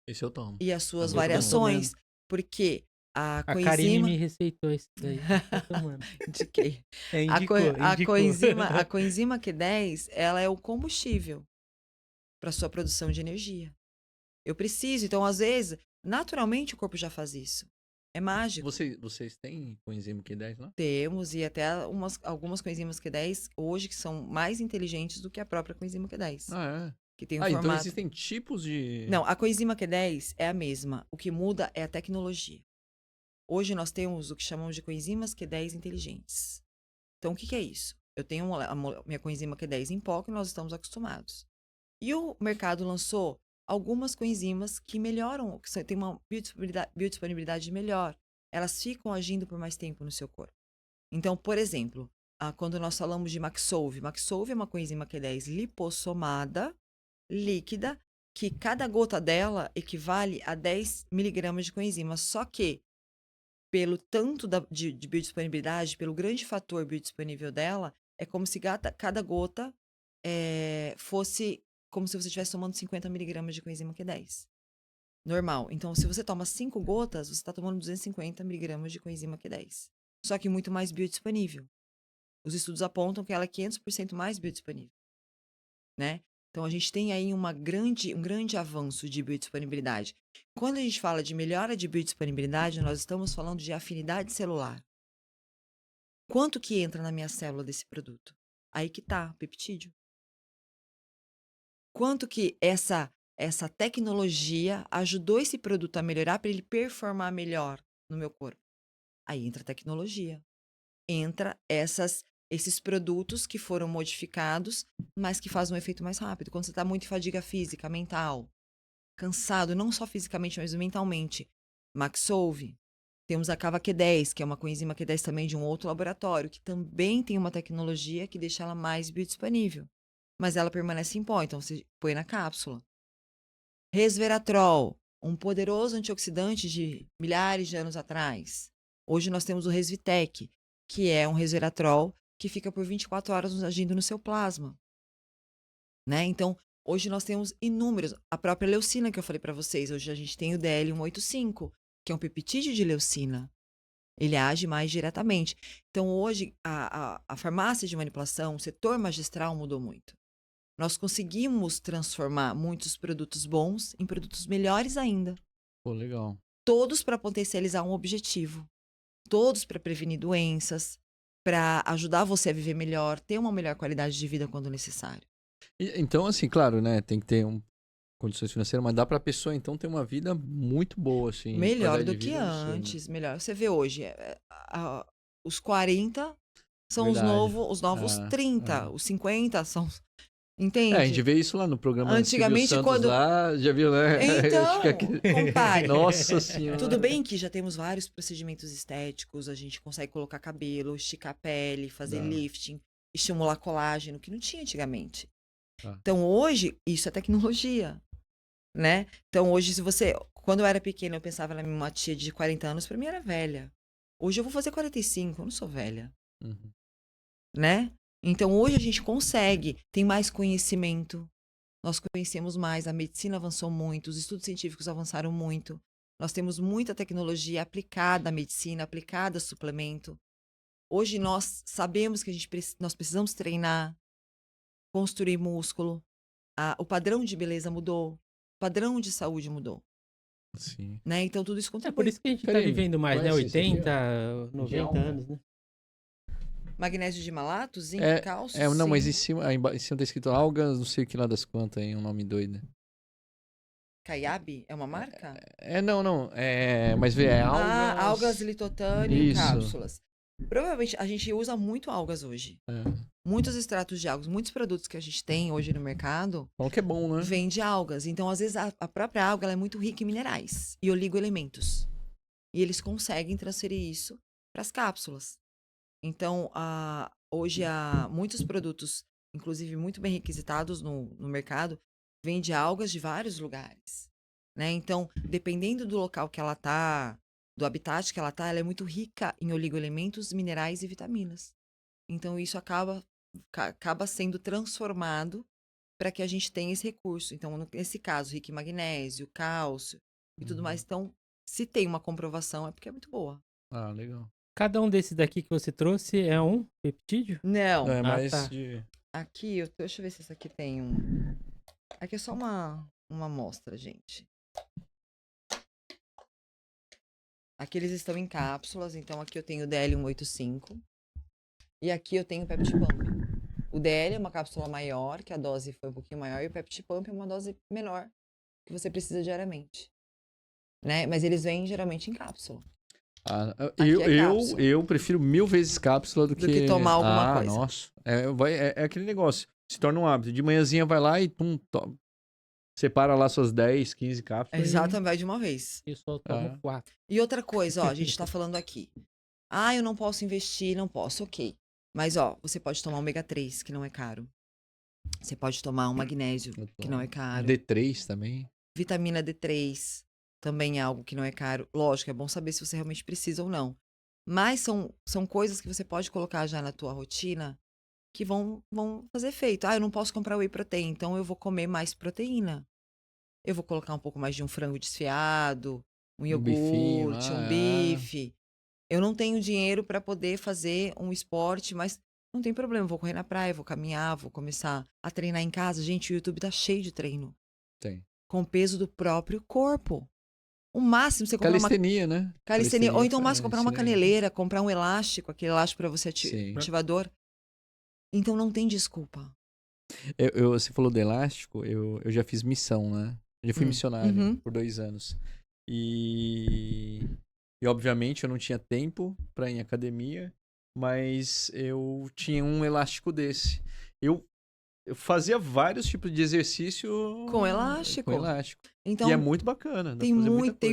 Esse eu tomo. e as suas Também tô variações, porque a A Karine coenzima... me receitou isso daí. Tô tomando. Indiquei. É, A indicou. coenzima Q10, ela é o combustível para sua produção de energia. Eu preciso, então às vezes, naturalmente o corpo já faz isso. É mágico. Vocês têm coenzima Q10 lá? Temos, e até algumas coenzimas Q10 hoje que são mais inteligentes do que a própria coenzima Q10. Ah, é? Que tem um Então formato... existem tipos de... Não, a coenzima Q10 é a mesma. O que muda é a tecnologia. Hoje nós temos o que chamamos de coenzimas Q10 inteligentes. Então, o que é isso? Eu tenho a minha coenzima Q10 em pó, que nós estamos acostumados. E o mercado lançou algumas coenzimas que melhoram, que têm uma biodisponibilidade melhor. Elas ficam agindo por mais tempo no seu corpo. Então, por exemplo, quando nós falamos de Maxolve é uma coenzima Q10 lipossomada, líquida, que cada gota dela equivale a 10 miligramas de coenzima. Só que, pelo tanto de biodisponibilidade, pelo grande fator biodisponível dela, é como se cada gota fosse como se você estivesse tomando 50 miligramas de coenzima Q10. Normal. Então, se você toma 5 gotas, você está tomando 250 miligramas de coenzima Q10. Só que muito mais biodisponível. Os estudos apontam que ela é 500% mais biodisponível. Né? Então, a gente tem aí um grande avanço de biodisponibilidade. Quando a gente fala de melhora de biodisponibilidade, nós estamos falando de afinidade celular. Quanto que entra na minha célula desse produto? Aí que tá, peptídeo. Quanto que essa tecnologia ajudou esse produto a melhorar para ele performar melhor no meu corpo? Aí entra a tecnologia. Entra esses produtos que foram modificados, mas que fazem um efeito mais rápido. Quando você está muito em fadiga física, mental, cansado, não só fisicamente, mas mentalmente. Maxolve. Temos a Cava Q10, que é uma coenzima Q10 também de um outro laboratório, que também tem uma tecnologia que deixa ela mais biodisponível. Mas ela permanece em pó, então você põe na cápsula. Resveratrol, um poderoso antioxidante de milhares de anos atrás. Hoje nós temos o Resvitec, que é um resveratrol que fica por 24 horas agindo no seu plasma. Né? Então, hoje nós temos inúmeros. A própria leucina que eu falei para vocês, hoje a gente tem o DL185, que é um peptídeo de leucina. Ele age mais diretamente. Então, hoje, a farmácia de manipulação, o setor magistral mudou muito. Nós conseguimos transformar muitos produtos bons em produtos melhores ainda. Pô, legal. Todos para potencializar um objetivo. Todos para prevenir doenças, para ajudar você a viver melhor, ter uma melhor qualidade de vida quando necessário. Então, assim, claro, né? Tem que ter condições financeiras, mas dá pra pessoa, então, ter uma vida muito boa, assim. Melhor qualidade do de que vida absurda. antes, melhor. Você vê hoje, os 40 são Verdade. os novos Ah, 30, ah. os 50 são. É, Entende? a gente vê isso lá no programa do Silvio Antigamente, Santos quando. lá, já viu, né? Acho que Então, compare. Nossa senhora. Tudo bem que já temos vários procedimentos estéticos, a gente consegue colocar cabelo, esticar a pele, fazer Dá. lifting, estimular colágeno, que não tinha antigamente. Tá. Então, hoje, isso é tecnologia, né? Então, hoje, se você... Quando eu era pequena, eu pensava na minha tia de 40 anos, pra mim era velha. Hoje eu vou fazer 45, eu não sou velha, Uhum. né? Então, hoje a gente consegue, tem mais conhecimento, nós conhecemos mais, a medicina avançou muito, os estudos científicos avançaram muito, nós temos muita tecnologia aplicada à medicina, aplicada a suplemento. Hoje nós sabemos que nós precisamos treinar, construir músculo, o padrão de beleza mudou, o padrão de saúde mudou, Sim. né? Então tudo isso É por contribui. isso que a gente tá Karine, vivendo mais, né? conhece esse aqui, 80, 90 anos, né? Magnésio de malato, zinco, cálcio, não, mas sim. em cima tá escrito algas, não sei o que lá das quantas, hein? Um nome doido. Caiabe é uma marca? Não. Mas vê, é algas. Algas litotânio em Isso. cápsulas. Provavelmente a gente usa muito algas hoje. É. Muitos extratos de algas, muitos produtos que a gente tem hoje no mercado Falam que é bom, né? vêm de algas. Então, às vezes, a própria alga ela é muito rica em minerais e oligoelementos. E eles conseguem transferir isso para as cápsulas. Então, hoje, muitos produtos, inclusive muito bem requisitados no mercado, vêm de algas de vários lugares, né? Então, dependendo do local que ela está, do habitat que ela está, ela é muito rica em oligoelementos, minerais e vitaminas. Então, isso acaba sendo transformado para que a gente tenha esse recurso. Então, nesse caso, rico em magnésio, cálcio e tudo mais. Então, se tem uma comprovação, é porque é muito boa. Ah, legal. Cada um desses daqui que você trouxe é um peptídeo? Não, Não, é mais tá. de. aqui, deixa eu ver se esse aqui tem um. Aqui é só uma amostra, gente. Aqui eles estão em cápsulas, então aqui eu tenho o DL185 e aqui eu tenho o Peptipump. O DL é uma cápsula maior, que a dose foi um pouquinho maior, e o Peptipump é uma dose menor, que você precisa diariamente, né? Mas eles vêm geralmente em cápsula. Eu, é cápsula. eu prefiro 1000 vezes cápsula do que tomar alguma coisa. Nossa. É aquele negócio. Se torna um hábito. De manhãzinha vai lá e separa lá suas 10, 15 cápsulas. Exatamente, vai de uma vez. Eu só tomo 4. E outra coisa, ó, a gente tá falando aqui. Eu não posso investir, não posso, ok. Mas, ó, você pode tomar ômega 3, que não é caro. Você pode tomar um magnésio, que não é caro. D3 também. Vitamina D3 também é algo que não é caro. Lógico, é bom saber se você realmente precisa ou não. Mas são coisas que você pode colocar já na tua rotina que vão fazer efeito. Eu não posso comprar whey protein, então eu vou comer mais proteína. Eu vou colocar um pouco mais de um frango desfiado, um bifinho, iogurte, um bife. Eu não tenho dinheiro para poder fazer um esporte, mas não tem problema. Eu vou correr na praia, vou caminhar, vou começar a treinar em casa. Gente, o YouTube tá cheio de treino. Tem. Com o peso do próprio corpo. O máximo você comprar Calistenia, né? Calistenia. Ou então mais comprar uma ensina aí. caneleira, comprar um elástico, aquele elástico para você Sim. ativador. Então não tem desculpa. Você falou do elástico, eu já fiz missão, né? Eu já fui missionário por 2 anos. E obviamente eu não tinha tempo pra ir em academia, mas eu tinha um elástico desse. Eu fazia vários tipos de exercício Com elástico. Então, e é muito bacana. Tem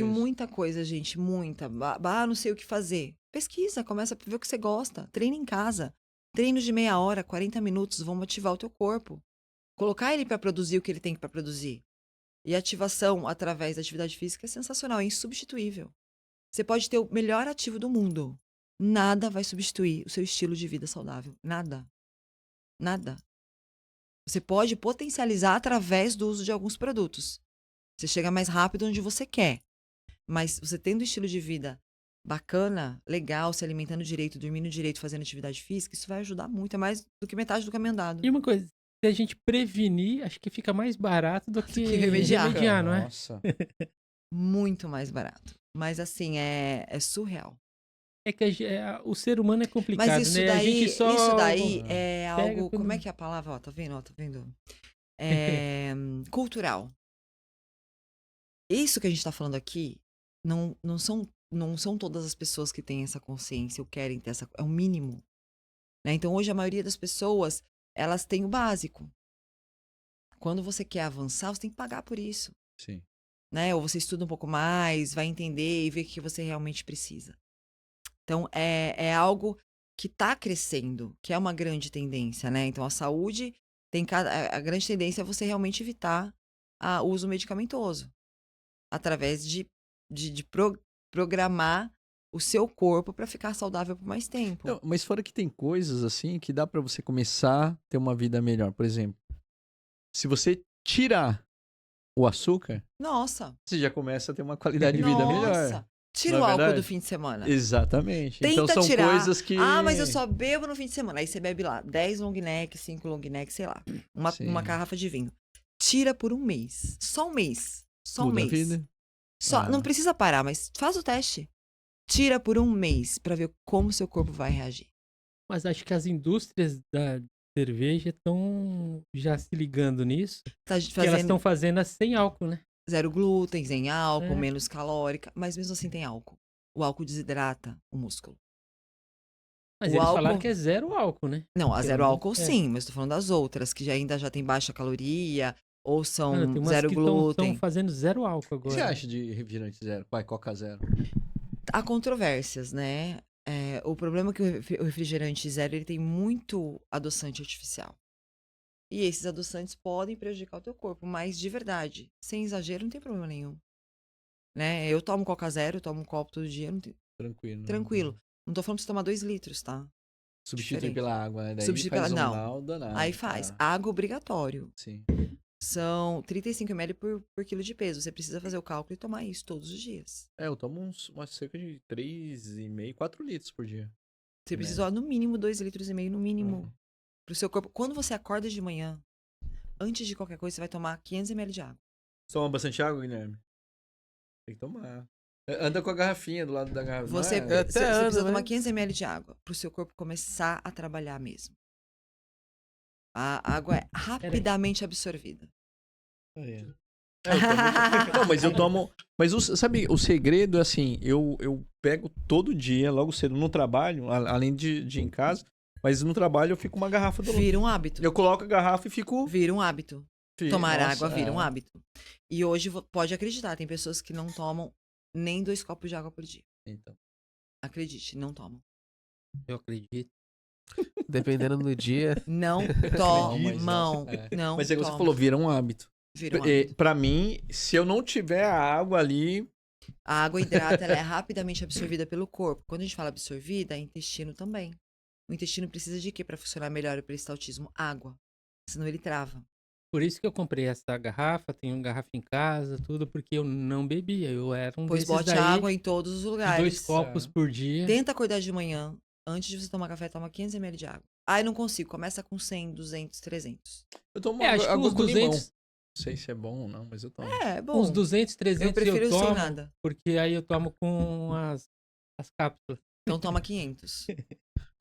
muita coisa, gente. Muita. Não sei o que fazer. Pesquisa, começa a ver o que você gosta. Treina em casa. Treinos de meia hora, 40 minutos vão motivar o teu corpo. Colocar ele para produzir o que ele tem para produzir. E a ativação através da atividade física é sensacional, é insubstituível. Você pode ter o melhor ativo do mundo. Nada vai substituir o seu estilo de vida saudável. Nada. Nada. Você pode potencializar através do uso de alguns produtos. Você chega mais rápido onde você quer. Mas você tendo um estilo de vida bacana, legal, se alimentando direito, dormindo direito, fazendo atividade física, isso vai ajudar muito. É mais do que metade do caminho andado. E uma coisa, se a gente prevenir, acho que fica mais barato do que remediar, não é? Nossa. Muito mais barato. Mas assim, é surreal. É que o ser humano é complicado, Mas isso né? daí, a gente só isso daí é pega algo... quando- Como é que é a palavra? Ó, tá vendo? É cultural. Isso que a gente tá falando aqui não são todas as pessoas que têm essa consciência ou querem ter essa... É o mínimo. né? Então, hoje, a maioria das pessoas, elas têm o básico. Quando você quer avançar, você tem que pagar por isso, Sim. né? Ou você estuda um pouco mais, vai entender e ver o que você realmente precisa. Então, é algo que está crescendo, que é uma grande tendência, né? Então, a saúde a grande tendência é você realmente evitar o uso medicamentoso, através de programar o seu corpo para ficar saudável por mais tempo. Não, mas fora que tem coisas assim que dá pra você começar a ter uma vida melhor. Por exemplo, se você tirar o açúcar, Nossa, você já começa a ter uma qualidade de vida melhor. nossa. Tira Não o é álcool do verdade? fim de semana. Exatamente. Tenta então são tirar. coisas que. Mas eu só bebo no fim de semana. Aí você bebe lá 10 long neck, 5 long neck, sei lá. Uma Sim. garrafa de vinho. Tira por um mês. Só um mês. Só um Muda a mês. vida. Só, não precisa parar, mas faz o teste. Tira por um mês pra ver como seu corpo vai reagir. Mas acho que as indústrias da cerveja estão já se ligando nisso. Tá Que elas estão fazendo as sem álcool, né? zero glúten, sem álcool, É. menos calórica, mas mesmo assim tem álcool. O álcool desidrata o músculo. Mas O eles álcool- falaram que é zero álcool, né? Não, a zero álcool É. sim, mas tô falando das outras, que ainda já tem baixa caloria, ou são Tem umas zero que glúten. estão fazendo zero álcool O que agora. você acha de refrigerante zero? Vai, Coca zero. Há controvérsias, né? O problema é que o refrigerante zero ele tem muito adoçante artificial. E esses adoçantes podem prejudicar o teu corpo, mas de verdade, sem exagero, não tem problema nenhum. Né? Eu tomo Coca zero, eu tomo um copo todo dia, Tranquilo. tranquilo. Não tô falando pra você tomar 2 litros, tá? Substitui Diferente. pela água, né? Daí Substitui faz pela- um não. mal danado. Aí faz. tá? Água obrigatório. Sim. São 35 ml por quilo de peso. Você precisa fazer o cálculo e tomar isso todos os dias. Eu tomo umas cerca de 3,5, 4 litros por dia. Você Né? precisa, no mínimo, 2,5 litros, no mínimo, Uhum. pro seu corpo. Quando você acorda de manhã, antes de qualquer coisa, você vai tomar 500 ml de água. Você toma bastante água, Guilherme? Tem que tomar. Anda com a garrafinha do lado da garrafa. Você, não você é? até precisa ando, tomar né? 500 ml de água pro seu corpo começar a trabalhar mesmo. A água é rapidamente absorvida. É, não, mas eu tomo. Mas sabe, o segredo é assim: eu pego todo dia, logo cedo, no trabalho, além de ir em casa, mas no trabalho eu fico com uma garrafa do lado. Vira um hábito. Eu coloco a garrafa e fico. Vira um hábito. Tomar Nossa, água vira um hábito. E hoje, pode acreditar, tem pessoas que não tomam nem 2 copos de água por dia. Então. Acredite, não tomam. Eu acredito. Dependendo do dia. Não mas tomam. é. Não Mas é igual você tomam. falou, vira um hábito. Vira um hábito. Pra mim, se eu não tiver a água ali. A água hidrata, ela é rapidamente absorvida pelo corpo. Quando a gente fala absorvida, é intestino também. O intestino precisa de quê para funcionar melhor o peristaltismo? Água. Senão ele trava. Por isso que eu comprei essa garrafa, tenho uma garrafa em casa, tudo, porque eu não bebia. Eu era um Pois desses bote daí, água em todos os de lugares. 2 copos por dia. Tenta acordar de manhã. Antes de você tomar café, toma 500 ml de água. Ai, não consigo. Começa com 100, 200, 300. Eu tomo Acho que água uns com limão. 200, Não sei se é bom ou não, mas eu tomo. É, bom. uns 200, 300 eu prefiro eu sem tomo, nada. porque aí eu tomo com as cápsulas. Então toma 500.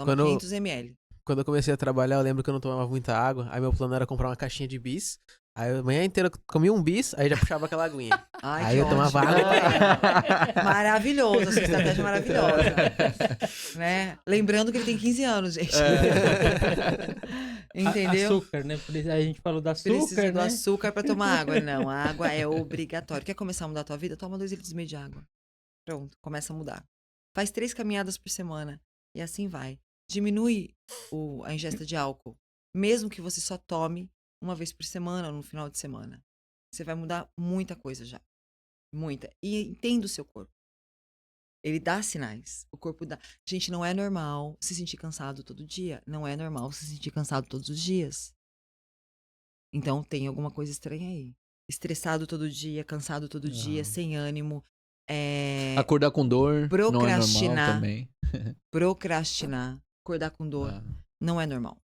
Toma Quando- 500 ml. Quando eu comecei a trabalhar, eu lembro que eu não tomava muita água. Aí meu plano era comprar uma caixinha de bis. Aí a manhã inteira eu comia um bis, aí já puxava aquela aguinha. Ai, Aí que eu tomava ótimo. água. Maravilhoso, a sua estratégia é maravilhosa. Né? Lembrando que ele tem 15 anos, gente. Entendeu? Açúcar, né? Por isso a gente falou do açúcar, Precisa do né? açúcar pra tomar água. Não, a água é obrigatória. Quer começar a mudar a tua vida? Toma 2,5 litros de água. Pronto, começa a mudar. Faz 3 caminhadas por semana. E assim vai. Diminui a ingesta de álcool. Mesmo que você só tome uma vez por semana ou no final de semana. Você vai mudar muita coisa já. Muita. E entenda o seu corpo. Ele dá sinais. O corpo dá. Gente, não é normal se sentir cansado todo dia. Não é normal se sentir cansado todos os dias. Então tem alguma coisa estranha aí. Estressado todo dia, cansado todo dia, sem ânimo. Acordar com dor. Não é normal Procrastinar. também. Procrastinar, acordar com dor. Ah. Não é normal.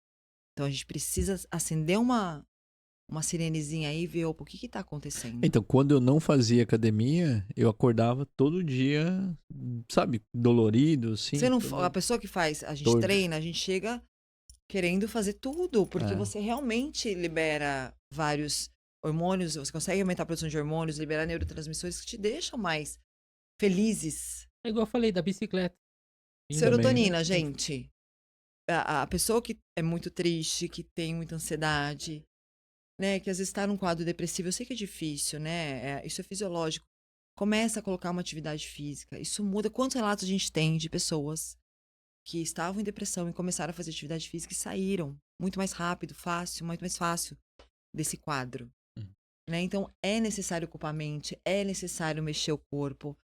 Então a gente precisa acender uma sirenezinha aí e ver opa, o que tá acontecendo. Então, quando eu não fazia academia, eu acordava todo dia, sabe, dolorido, assim. Você não, todo- a pessoa que faz, a gente Torto. treina, a gente chega querendo fazer tudo, porque É. você realmente libera vários hormônios, você consegue aumentar a produção de hormônios, liberar neurotransmissores que te deixam mais felizes. É igual eu falei da bicicleta. Serotonina, gente. a pessoa que é muito triste, que tem muita ansiedade, né? Que às vezes está num quadro depressivo, eu sei que é difícil, né? Isso é fisiológico. Começa a colocar uma atividade física. Isso muda. Quantos relatos a gente tem de pessoas que estavam em depressão e começaram a fazer atividade física e saíram muito mais rápido, fácil, muito mais fácil desse quadro. Né? Então, é necessário ocupar a mente, é necessário mexer o corpo,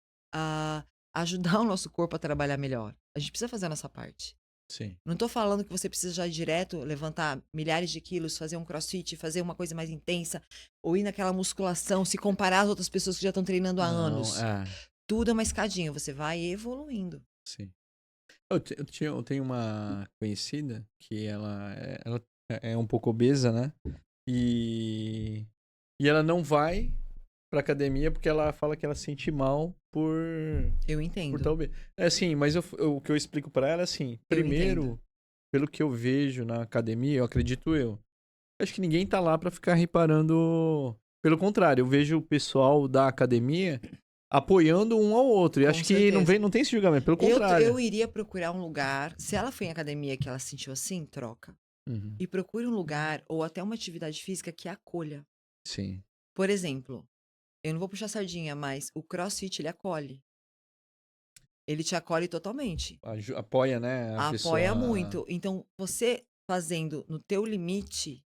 ajudar o nosso corpo a trabalhar melhor. A gente precisa fazer a nossa parte. Sim. Não tô falando que você precisa já ir direto, levantar milhares de quilos, fazer um crossfit, fazer uma coisa mais intensa, ou ir naquela musculação, se comparar às outras pessoas que já estão treinando há anos. Tudo é uma escadinha, você vai evoluindo. Sim. Eu tenho uma conhecida que ela é um pouco obesa, né? E ela não vai pra academia porque ela fala que ela se sente mal por Eu entendo. tal obesa. É assim, mas o que eu explico pra ela é assim, primeiro, pelo que eu vejo na academia, eu acredito acho que ninguém tá lá pra ficar reparando. Pelo contrário, eu vejo o pessoal da academia apoiando um ao outro. E Com acho que não tem esse julgamento, pelo contrário. Eu iria procurar um lugar, se ela foi em academia que ela se sentiu assim, troca. Uhum. E procure um lugar ou até uma atividade física que acolha. Sim. Por exemplo, eu não vou puxar sardinha, mas o CrossFit, ele acolhe. Ele te acolhe totalmente. Apoia, né? Apoia muito. Então, você fazendo no teu limite,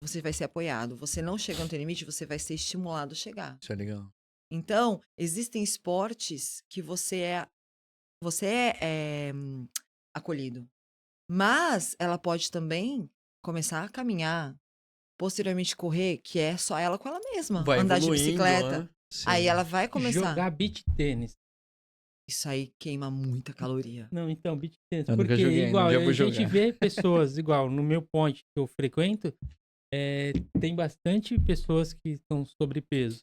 você vai ser apoiado. Você não chegando no teu limite, você vai ser estimulado a chegar. Isso é legal. Então, existem esportes que você é acolhido. Mas ela pode também começar a caminhar, posteriormente correr, que é só ela com ela mesma. Vai andar de evoluindo, bicicleta. né? Aí ela vai começar. Jogar beach tênis. Isso aí queima muita caloria. Não, então, beach tênis. Eu nunca Porque joguei, igual, um dia eu a vou gente jogar. vê pessoas, igual, no meu ponte que eu frequento, tem bastante pessoas que estão sobrepeso.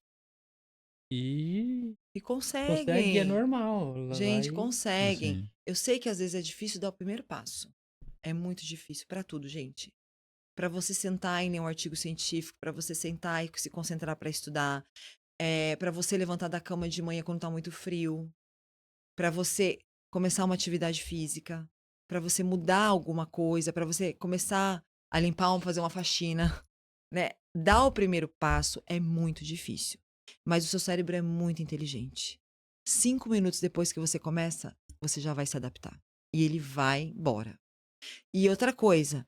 E consegue, é conseguem. normal. Ela Gente, vai- conseguem. Sim. Eu sei que às vezes é difícil dar o primeiro passo. É muito difícil pra tudo, gente. Pra você sentar e ler um artigo científico, pra você sentar e se concentrar pra estudar, para você levantar da cama de manhã quando tá muito frio, pra você começar uma atividade física, pra você mudar alguma coisa, pra você começar a limpar, fazer uma faxina, né? Dar o primeiro passo é muito difícil, mas o seu cérebro é muito inteligente. 5 minutos depois que você começa, você já vai se adaptar e ele vai embora. E outra coisa,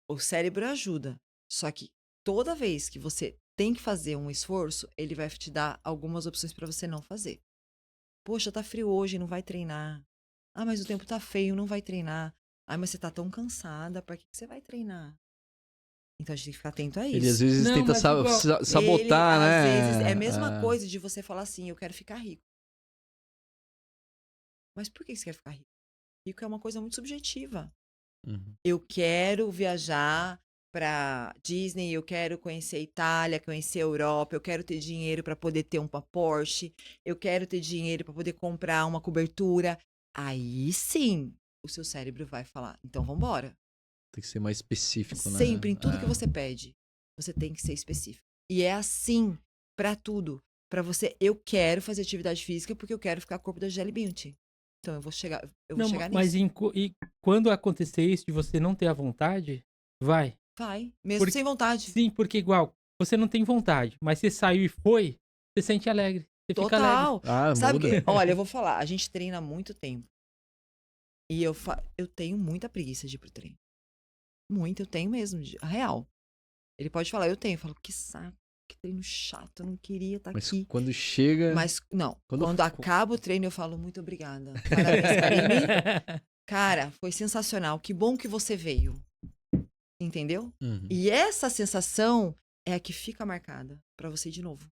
o cérebro ajuda, só que toda vez que você tem que fazer um esforço, ele vai te dar algumas opções para você não fazer. Poxa, tá frio hoje, não vai treinar. Ah, mas o tempo tá feio, não vai treinar. Ah, mas você tá tão cansada, pra que você vai treinar? Então a gente tem que ficar atento a Ele às isso. vezes Não, tenta mas igual- sabotar, Ele, né? às vezes, é a mesma coisa de você falar assim, eu quero ficar rico. Mas por que você quer ficar rico? Rico é uma coisa muito subjetiva. Uhum. Eu quero viajar para Disney, eu quero conhecer a Itália, conhecer a Europa, eu quero ter dinheiro para poder ter uma Porsche, eu quero ter dinheiro para poder comprar uma cobertura. Aí sim, o seu cérebro vai falar, então vamos embora. Tem que ser mais específico, né? Sempre, em tudo que você pede, você tem que ser específico. E é assim para tudo. Para você, eu quero fazer atividade física porque eu quero ficar com o corpo da Gisele Bündchen. Então eu vou chegar Não, chegar mas nisso. e quando acontecer isso de você não ter a vontade, vai. Vai, mesmo Porque- sem vontade. Sim, porque igual, você não tem vontade, mas você saiu e foi, você sente alegre. Você fica alegre. Total. Ah, Sabe muda. que, olha, eu vou falar, a gente treina há muito tempo. E eu tenho muita preguiça de ir pro treino. Muito, eu tenho mesmo, real. Ele pode falar, eu tenho. Eu falo, que saco, que treino chato, eu não queria estar Mas aqui. quando chega. Mas, não, Quando- quando acaba o treino, eu falo, muito obrigada. Parabéns, Karine. Cara, foi sensacional. Que bom que você veio. Entendeu? Uhum. E essa sensação é a que fica marcada pra você ir de novo.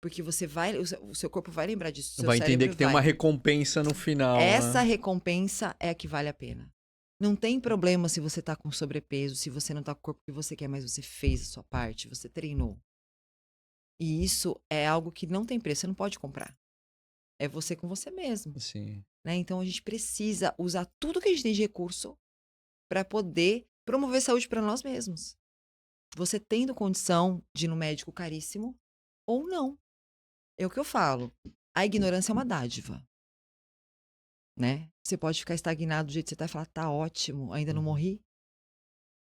Porque você vai, o seu corpo vai lembrar disso. Seu Vai entender cérebro que tem vai. uma recompensa no final. Essa né? recompensa é a que vale a pena. Não tem problema se você tá com sobrepeso, se você não tá com o corpo que você quer, mas você fez a sua parte, você treinou. E isso é algo que não tem preço, você não pode comprar. É você com você mesmo, Sim. né? Então a gente precisa usar tudo que a gente tem de recurso para poder promover saúde para nós mesmos. Você tendo condição de ir no médico caríssimo ou não. É o que eu falo. A ignorância é uma dádiva. né? Você pode ficar estagnado do jeito que você tá e falar, tá ótimo, ainda não morri.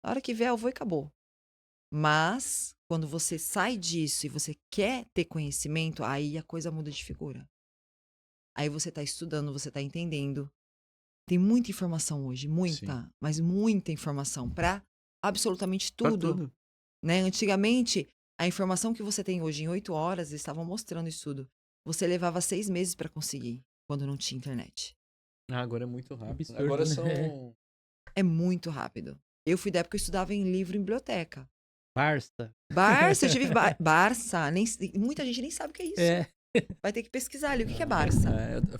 Na hora que vier, eu vou e acabou. Mas, quando você sai disso e você quer ter conhecimento, aí a coisa muda de figura. Aí você tá estudando, você tá entendendo. Tem muita informação hoje, muita, mas muita informação para absolutamente Pra tudo, né? Antigamente, a informação que você tem hoje em 8 horas, eles estavam mostrando isso tudo. Você levava 6 meses para conseguir, quando não tinha internet. Agora é muito rápido. Absurdo, Agora né? são... É muito rápido. Eu fui da época que eu estudava em livro em biblioteca. Barça. Barça, eu tive Barça, muita gente nem sabe o que é isso. É. Vai ter que pesquisar ali o que é Barça.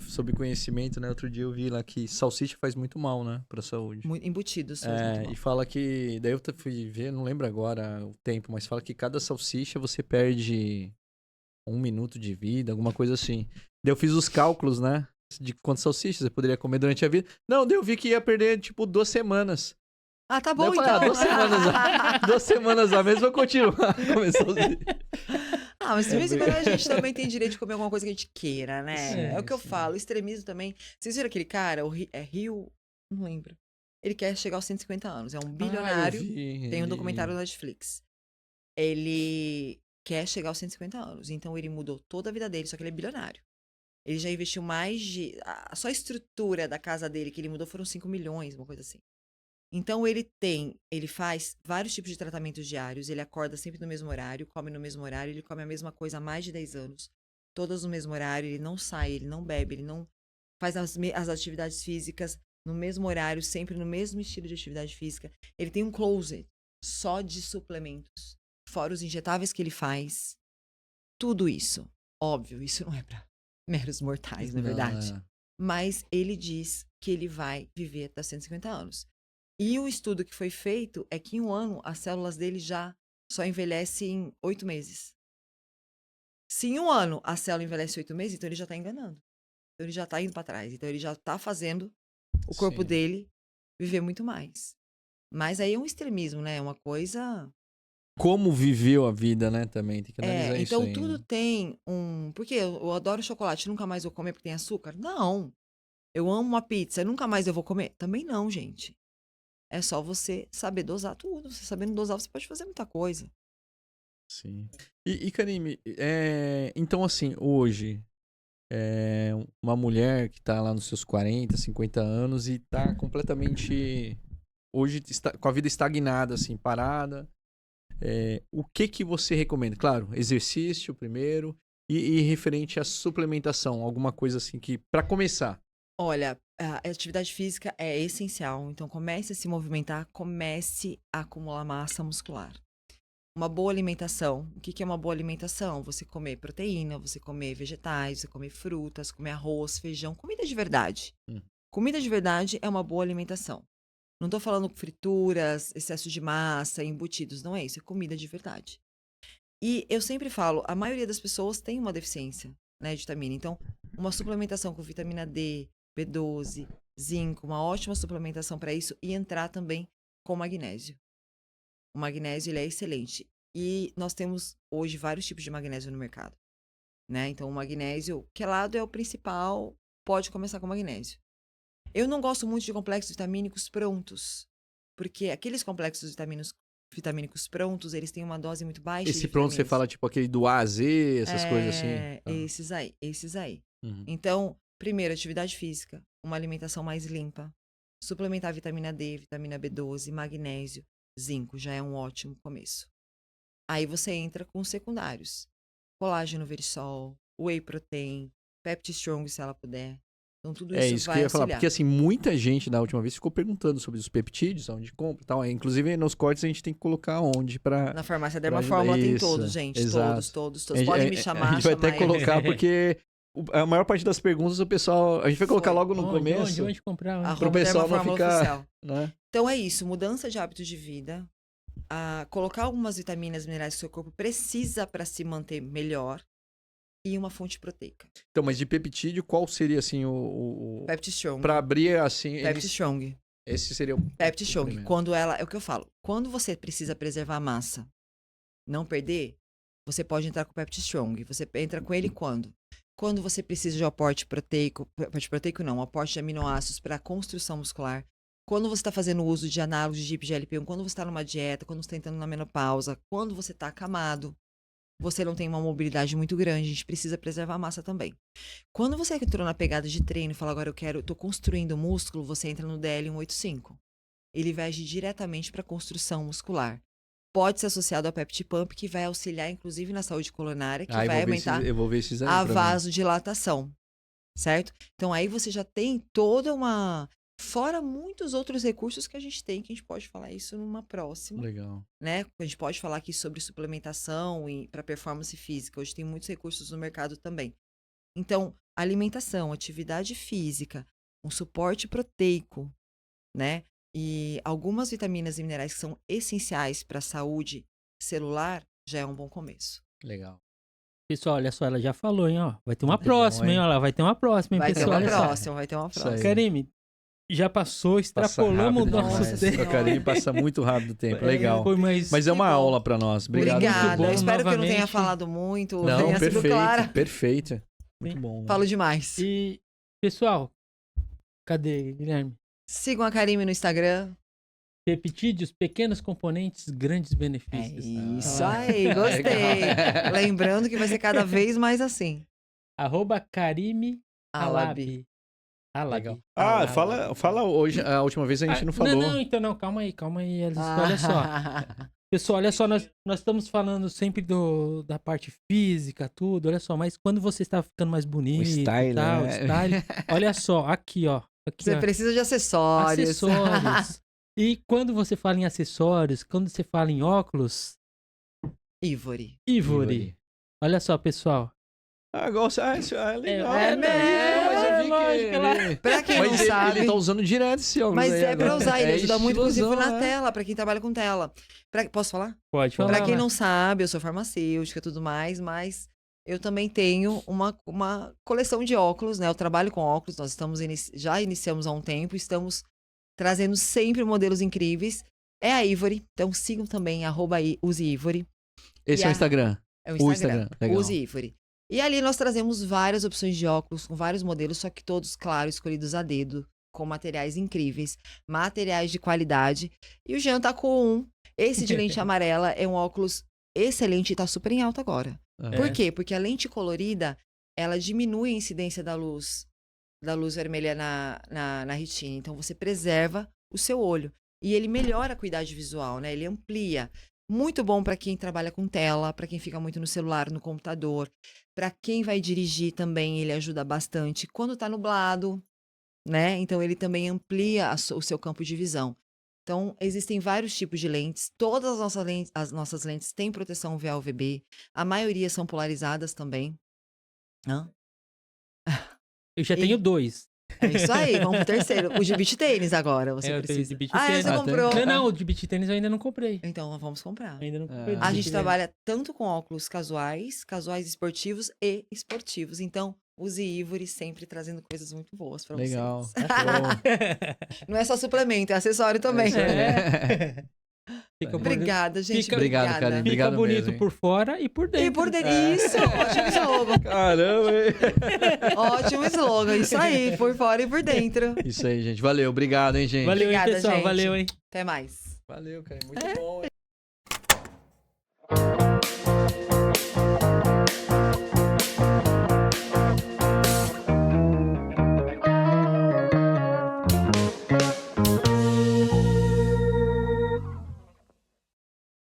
Sobre conhecimento, né? Outro dia eu vi lá que salsicha faz muito mal, né? Pra saúde. Embutidos. Faz muito mal. E fala que... Daí eu fui ver, não lembro agora o tempo, mas fala que cada salsicha você perde 1 minuto de vida, alguma coisa assim. Daí eu fiz os cálculos, né? De quantas salsichas você poderia comer durante a vida. Não, daí eu vi que ia perder, tipo, 2 semanas. Ah, tá Daí bom, eu falei, então. 2 semanas, 2 semanas a mesma, eu continuo a comer salsicha. Ah, mas de vez em quando a gente também tem direito de comer alguma coisa que a gente queira, né? Sim, É o que eu sim. falo. Extremismo também. Vocês viram aquele cara, Rio... Não lembro. Ele quer chegar aos 150 anos. É um bilionário. Tem um documentário na Netflix. Ele quer chegar aos 150 anos. Então ele mudou toda a vida dele, só que ele é bilionário. Ele já investiu mais de... Só a estrutura da casa dele que ele mudou foram 5 milhões, uma coisa assim. Então ele faz vários tipos de tratamentos diários, ele acorda sempre no mesmo horário, come no mesmo horário, ele come a mesma coisa há mais de 10 anos, todas no mesmo horário, ele não sai, ele não bebe, ele não faz as atividades físicas no mesmo horário, sempre no mesmo estilo de atividade física. Ele tem um closet só de suplementos, fora os injetáveis que ele faz. Tudo isso, óbvio, isso não é para meros mortais, na verdade. Mas ele diz que ele vai viver até 150 anos. E o estudo que foi feito é que em 1 ano as células dele já só envelhecem em 8 meses. Se em 1 ano a célula envelhece 8 meses, então ele já está enganando. Então ele já está indo para trás. Então ele já está fazendo o corpo dele viver muito mais. Mas aí é um extremismo, né? É uma coisa... Como viveu a vida, né? Também tem que analisar isso então aí, tudo né? tem um... Porque eu adoro chocolate, nunca mais vou comer porque tem açúcar? Não. Eu amo uma pizza, nunca mais eu vou comer? Também não, gente. É só você saber dosar tudo. Você sabendo dosar, você pode fazer muita coisa. Sim. E Karime, então assim, hoje, uma mulher que tá lá nos seus 40, 50 anos e tá completamente, hoje, está com a vida estagnada, assim, parada, o que você recomenda? Claro, exercício primeiro e referente à suplementação, alguma coisa assim que, pra começar. Olha, a atividade física é essencial. Então, comece a se movimentar, comece a acumular massa muscular. Uma boa alimentação. O que é uma boa alimentação? Você comer proteína, você comer vegetais, você comer frutas, comer arroz, feijão, comida de verdade. Comida de verdade é uma boa alimentação. Não estou falando frituras, excesso de massa, embutidos, não é isso, é comida de verdade. E eu sempre falo, a maioria das pessoas tem uma deficiência, né, de vitamina. Então, uma suplementação com vitamina D, B12, zinco, uma ótima suplementação para isso e entrar também com magnésio. O magnésio ele é excelente e nós temos hoje vários tipos de magnésio no mercado, né? Então o magnésio quelado é o principal, pode começar com magnésio. Eu não gosto muito de complexos vitamínicos prontos, porque aqueles complexos vitamínicos prontos, eles têm uma dose muito baixa Esse de pronto você vitaminas. fala tipo aquele do A a Z, essas coisas assim? Esses aí. Uhum. Então, primeiro, atividade física, uma alimentação mais limpa, suplementar vitamina D, vitamina B12, magnésio, zinco, já é um ótimo começo. Aí você entra com os secundários. Colágeno verisol, whey protein, Pepti Strong, se ela puder. Então, tudo isso Isso que vai eu ia falar, auxiliar. porque assim, muita gente da última vez ficou perguntando sobre os peptídeos, onde compra e tal. Inclusive, nos cortes a gente tem que colocar onde pra... Na farmácia pra Dermafórmula tem isso, todos, gente. exato. Todos. Pode me chamar, A gente vai até chamar colocar, porque a maior parte das perguntas o pessoal... A gente vai colocar logo no começo, Onde comprar? Onde? pro pessoal não Dermafórmula ficar... Oficial. Né? Então é isso, mudança de hábitos de vida, colocar algumas vitaminas, minerais que o seu corpo precisa para se manter melhor e uma fonte proteica. Então, mas de peptídeo, qual seria assim o... Pepti Strong. Pra abrir assim... Pepti Strong. Esse seria o... Pepti Strong. primeiro. Quando ela... É o que eu falo. Quando você precisa preservar a massa, não perder, você pode entrar com o Pepti Strong. Você entra com ele quando? Quando você precisa de um aporte proteico não, um aporte de aminoácidos para construção muscular. Quando você está fazendo uso de análogos de GIP, GLP-1, quando você está numa dieta, quando você está entrando na menopausa, quando você está acamado, você não tem uma mobilidade muito grande, a gente precisa preservar a massa também. Quando você entrou na pegada de treino e fala, agora eu tô construindo músculo, você entra no DL185. Ele vai agir diretamente para a construção muscular. Pode ser associado ao Pepti Pump, que vai auxiliar, inclusive, na saúde coronária, que vai aumentar eu vou ver esses aí a pra mim. vasodilatação, certo? Então, aí você já tem toda uma... Fora muitos outros recursos que a gente tem, que a gente pode falar isso numa próxima, Legal. né? A gente pode falar aqui sobre suplementação e para performance física. Hoje tem muitos recursos no mercado também. Então, alimentação, atividade física, um suporte proteico, né? E algumas vitaminas e minerais que são essenciais para a saúde celular, já é um bom começo. Legal. Pessoal, olha só, ela já falou, hein, ó. Vai ter uma Muito próxima, bom, hein, hein? ó lá. Vai ter uma próxima, hein, Vai ter pessoal. uma Olha só. próxima, vai ter uma Isso aí. próxima. Karime, já passou, extrapolamos o Passa rápido nosso Nossa demais. tempo. A Karine passa muito rápido o tempo. Legal. Foi, Mas é uma Que bom. aula pra nós. Obrigado. Obrigada. Muito bom, Eu espero que eu não tenha novamente. falado muito, Não, tenha sido clara. perfeito. Muito bom. né? Falo demais. E, pessoal, cadê, Guilherme? Sigam a Karime no Instagram. Peptídeos, pequenos componentes, grandes É benefícios. isso Ah. aí, gostei. Legal. Lembrando que vai ser cada vez mais assim. @Karime Alabi. Alabi. Legal. Ah, Ah, fala hoje. A última vez a gente não falou. Não, então não, calma aí, olha só. Pessoal, olha só, nós estamos falando sempre da parte física, tudo, olha só, mas quando você está ficando mais bonito style, e tal, né? style, olha só, aqui, ó. Aqui, Você ó, precisa de acessórios. acessórios. E quando você fala em acessórios, quando você fala em óculos, Ivory. Ivory. Olha só, pessoal. Ah, gosta. Isso é legal. É mesmo, mas eu vi lógico, que ela- ele... Pra quem Mas não ele, sabe. ele tá usando direto esse óculos Mas aí é pra agora. usar, ele É ajuda muito, inclusive, estilosão, na né? tela, pra quem trabalha com tela. Posso falar? Pode falar. Pra quem lá. não sabe, eu sou farmacêutica e tudo mais, mas eu também tenho uma coleção de óculos, né? Eu trabalho com óculos, nós já iniciamos há um tempo, estamos trazendo sempre modelos incríveis. É a Ivory, então sigam também, @useIvory. Esse é o Instagram. É o O Instagram, Instagram, legal. Use Ivory. E ali nós trazemos várias opções de óculos, com vários modelos, só que todos, claro, escolhidos a dedo, com materiais incríveis, materiais de qualidade. E o Jean tá com um. Esse de lente amarela é um óculos excelente e tá super em alta agora. É. Por quê? Porque a lente colorida, ela diminui a incidência da luz vermelha na retina. Então, você preserva o seu olho. E ele melhora a acuidade visual, né? Ele amplia. Muito bom para quem trabalha com tela, para quem fica muito no celular, no computador. Para quem vai dirigir também, ele ajuda bastante. Quando tá nublado, né? Então, ele também amplia o seu campo de visão. Então, existem vários tipos de lentes. Todas as nossas lentes têm proteção UVA-UVB. A maioria são polarizadas também. Hã? Eu já tenho 2. É isso aí, vamos pro terceiro. O de beach tênis agora, você É, eu tenho precisa. de beach Ah, tênis. você comprou. Não, o de beach tênis eu ainda não comprei. Então, vamos comprar. Ainda não comprei. Ah. de A beach gente tênis. trabalha tanto com óculos casuais esportivos e esportivos. Então, use Ivory sempre trazendo coisas muito boas pra Legal. vocês. Show. Não é só suplemento, é acessório também. isso aí. É. Fica bonito. Obrigada, gente. Fica- Obrigado, obrigada. Karine. Fica Obrigado bonito mesmo, hein? por fora e por dentro. E por dentro. É. Isso, ótimo slogan. Caramba, hein? Ótimo slogan. Isso aí, por fora e por dentro. Isso aí, gente. Valeu. Obrigado, hein, gente. Valeu, hein, Obrigada, pessoal. gente. Valeu, hein. Até mais. Valeu, cara. Muito bom, hein?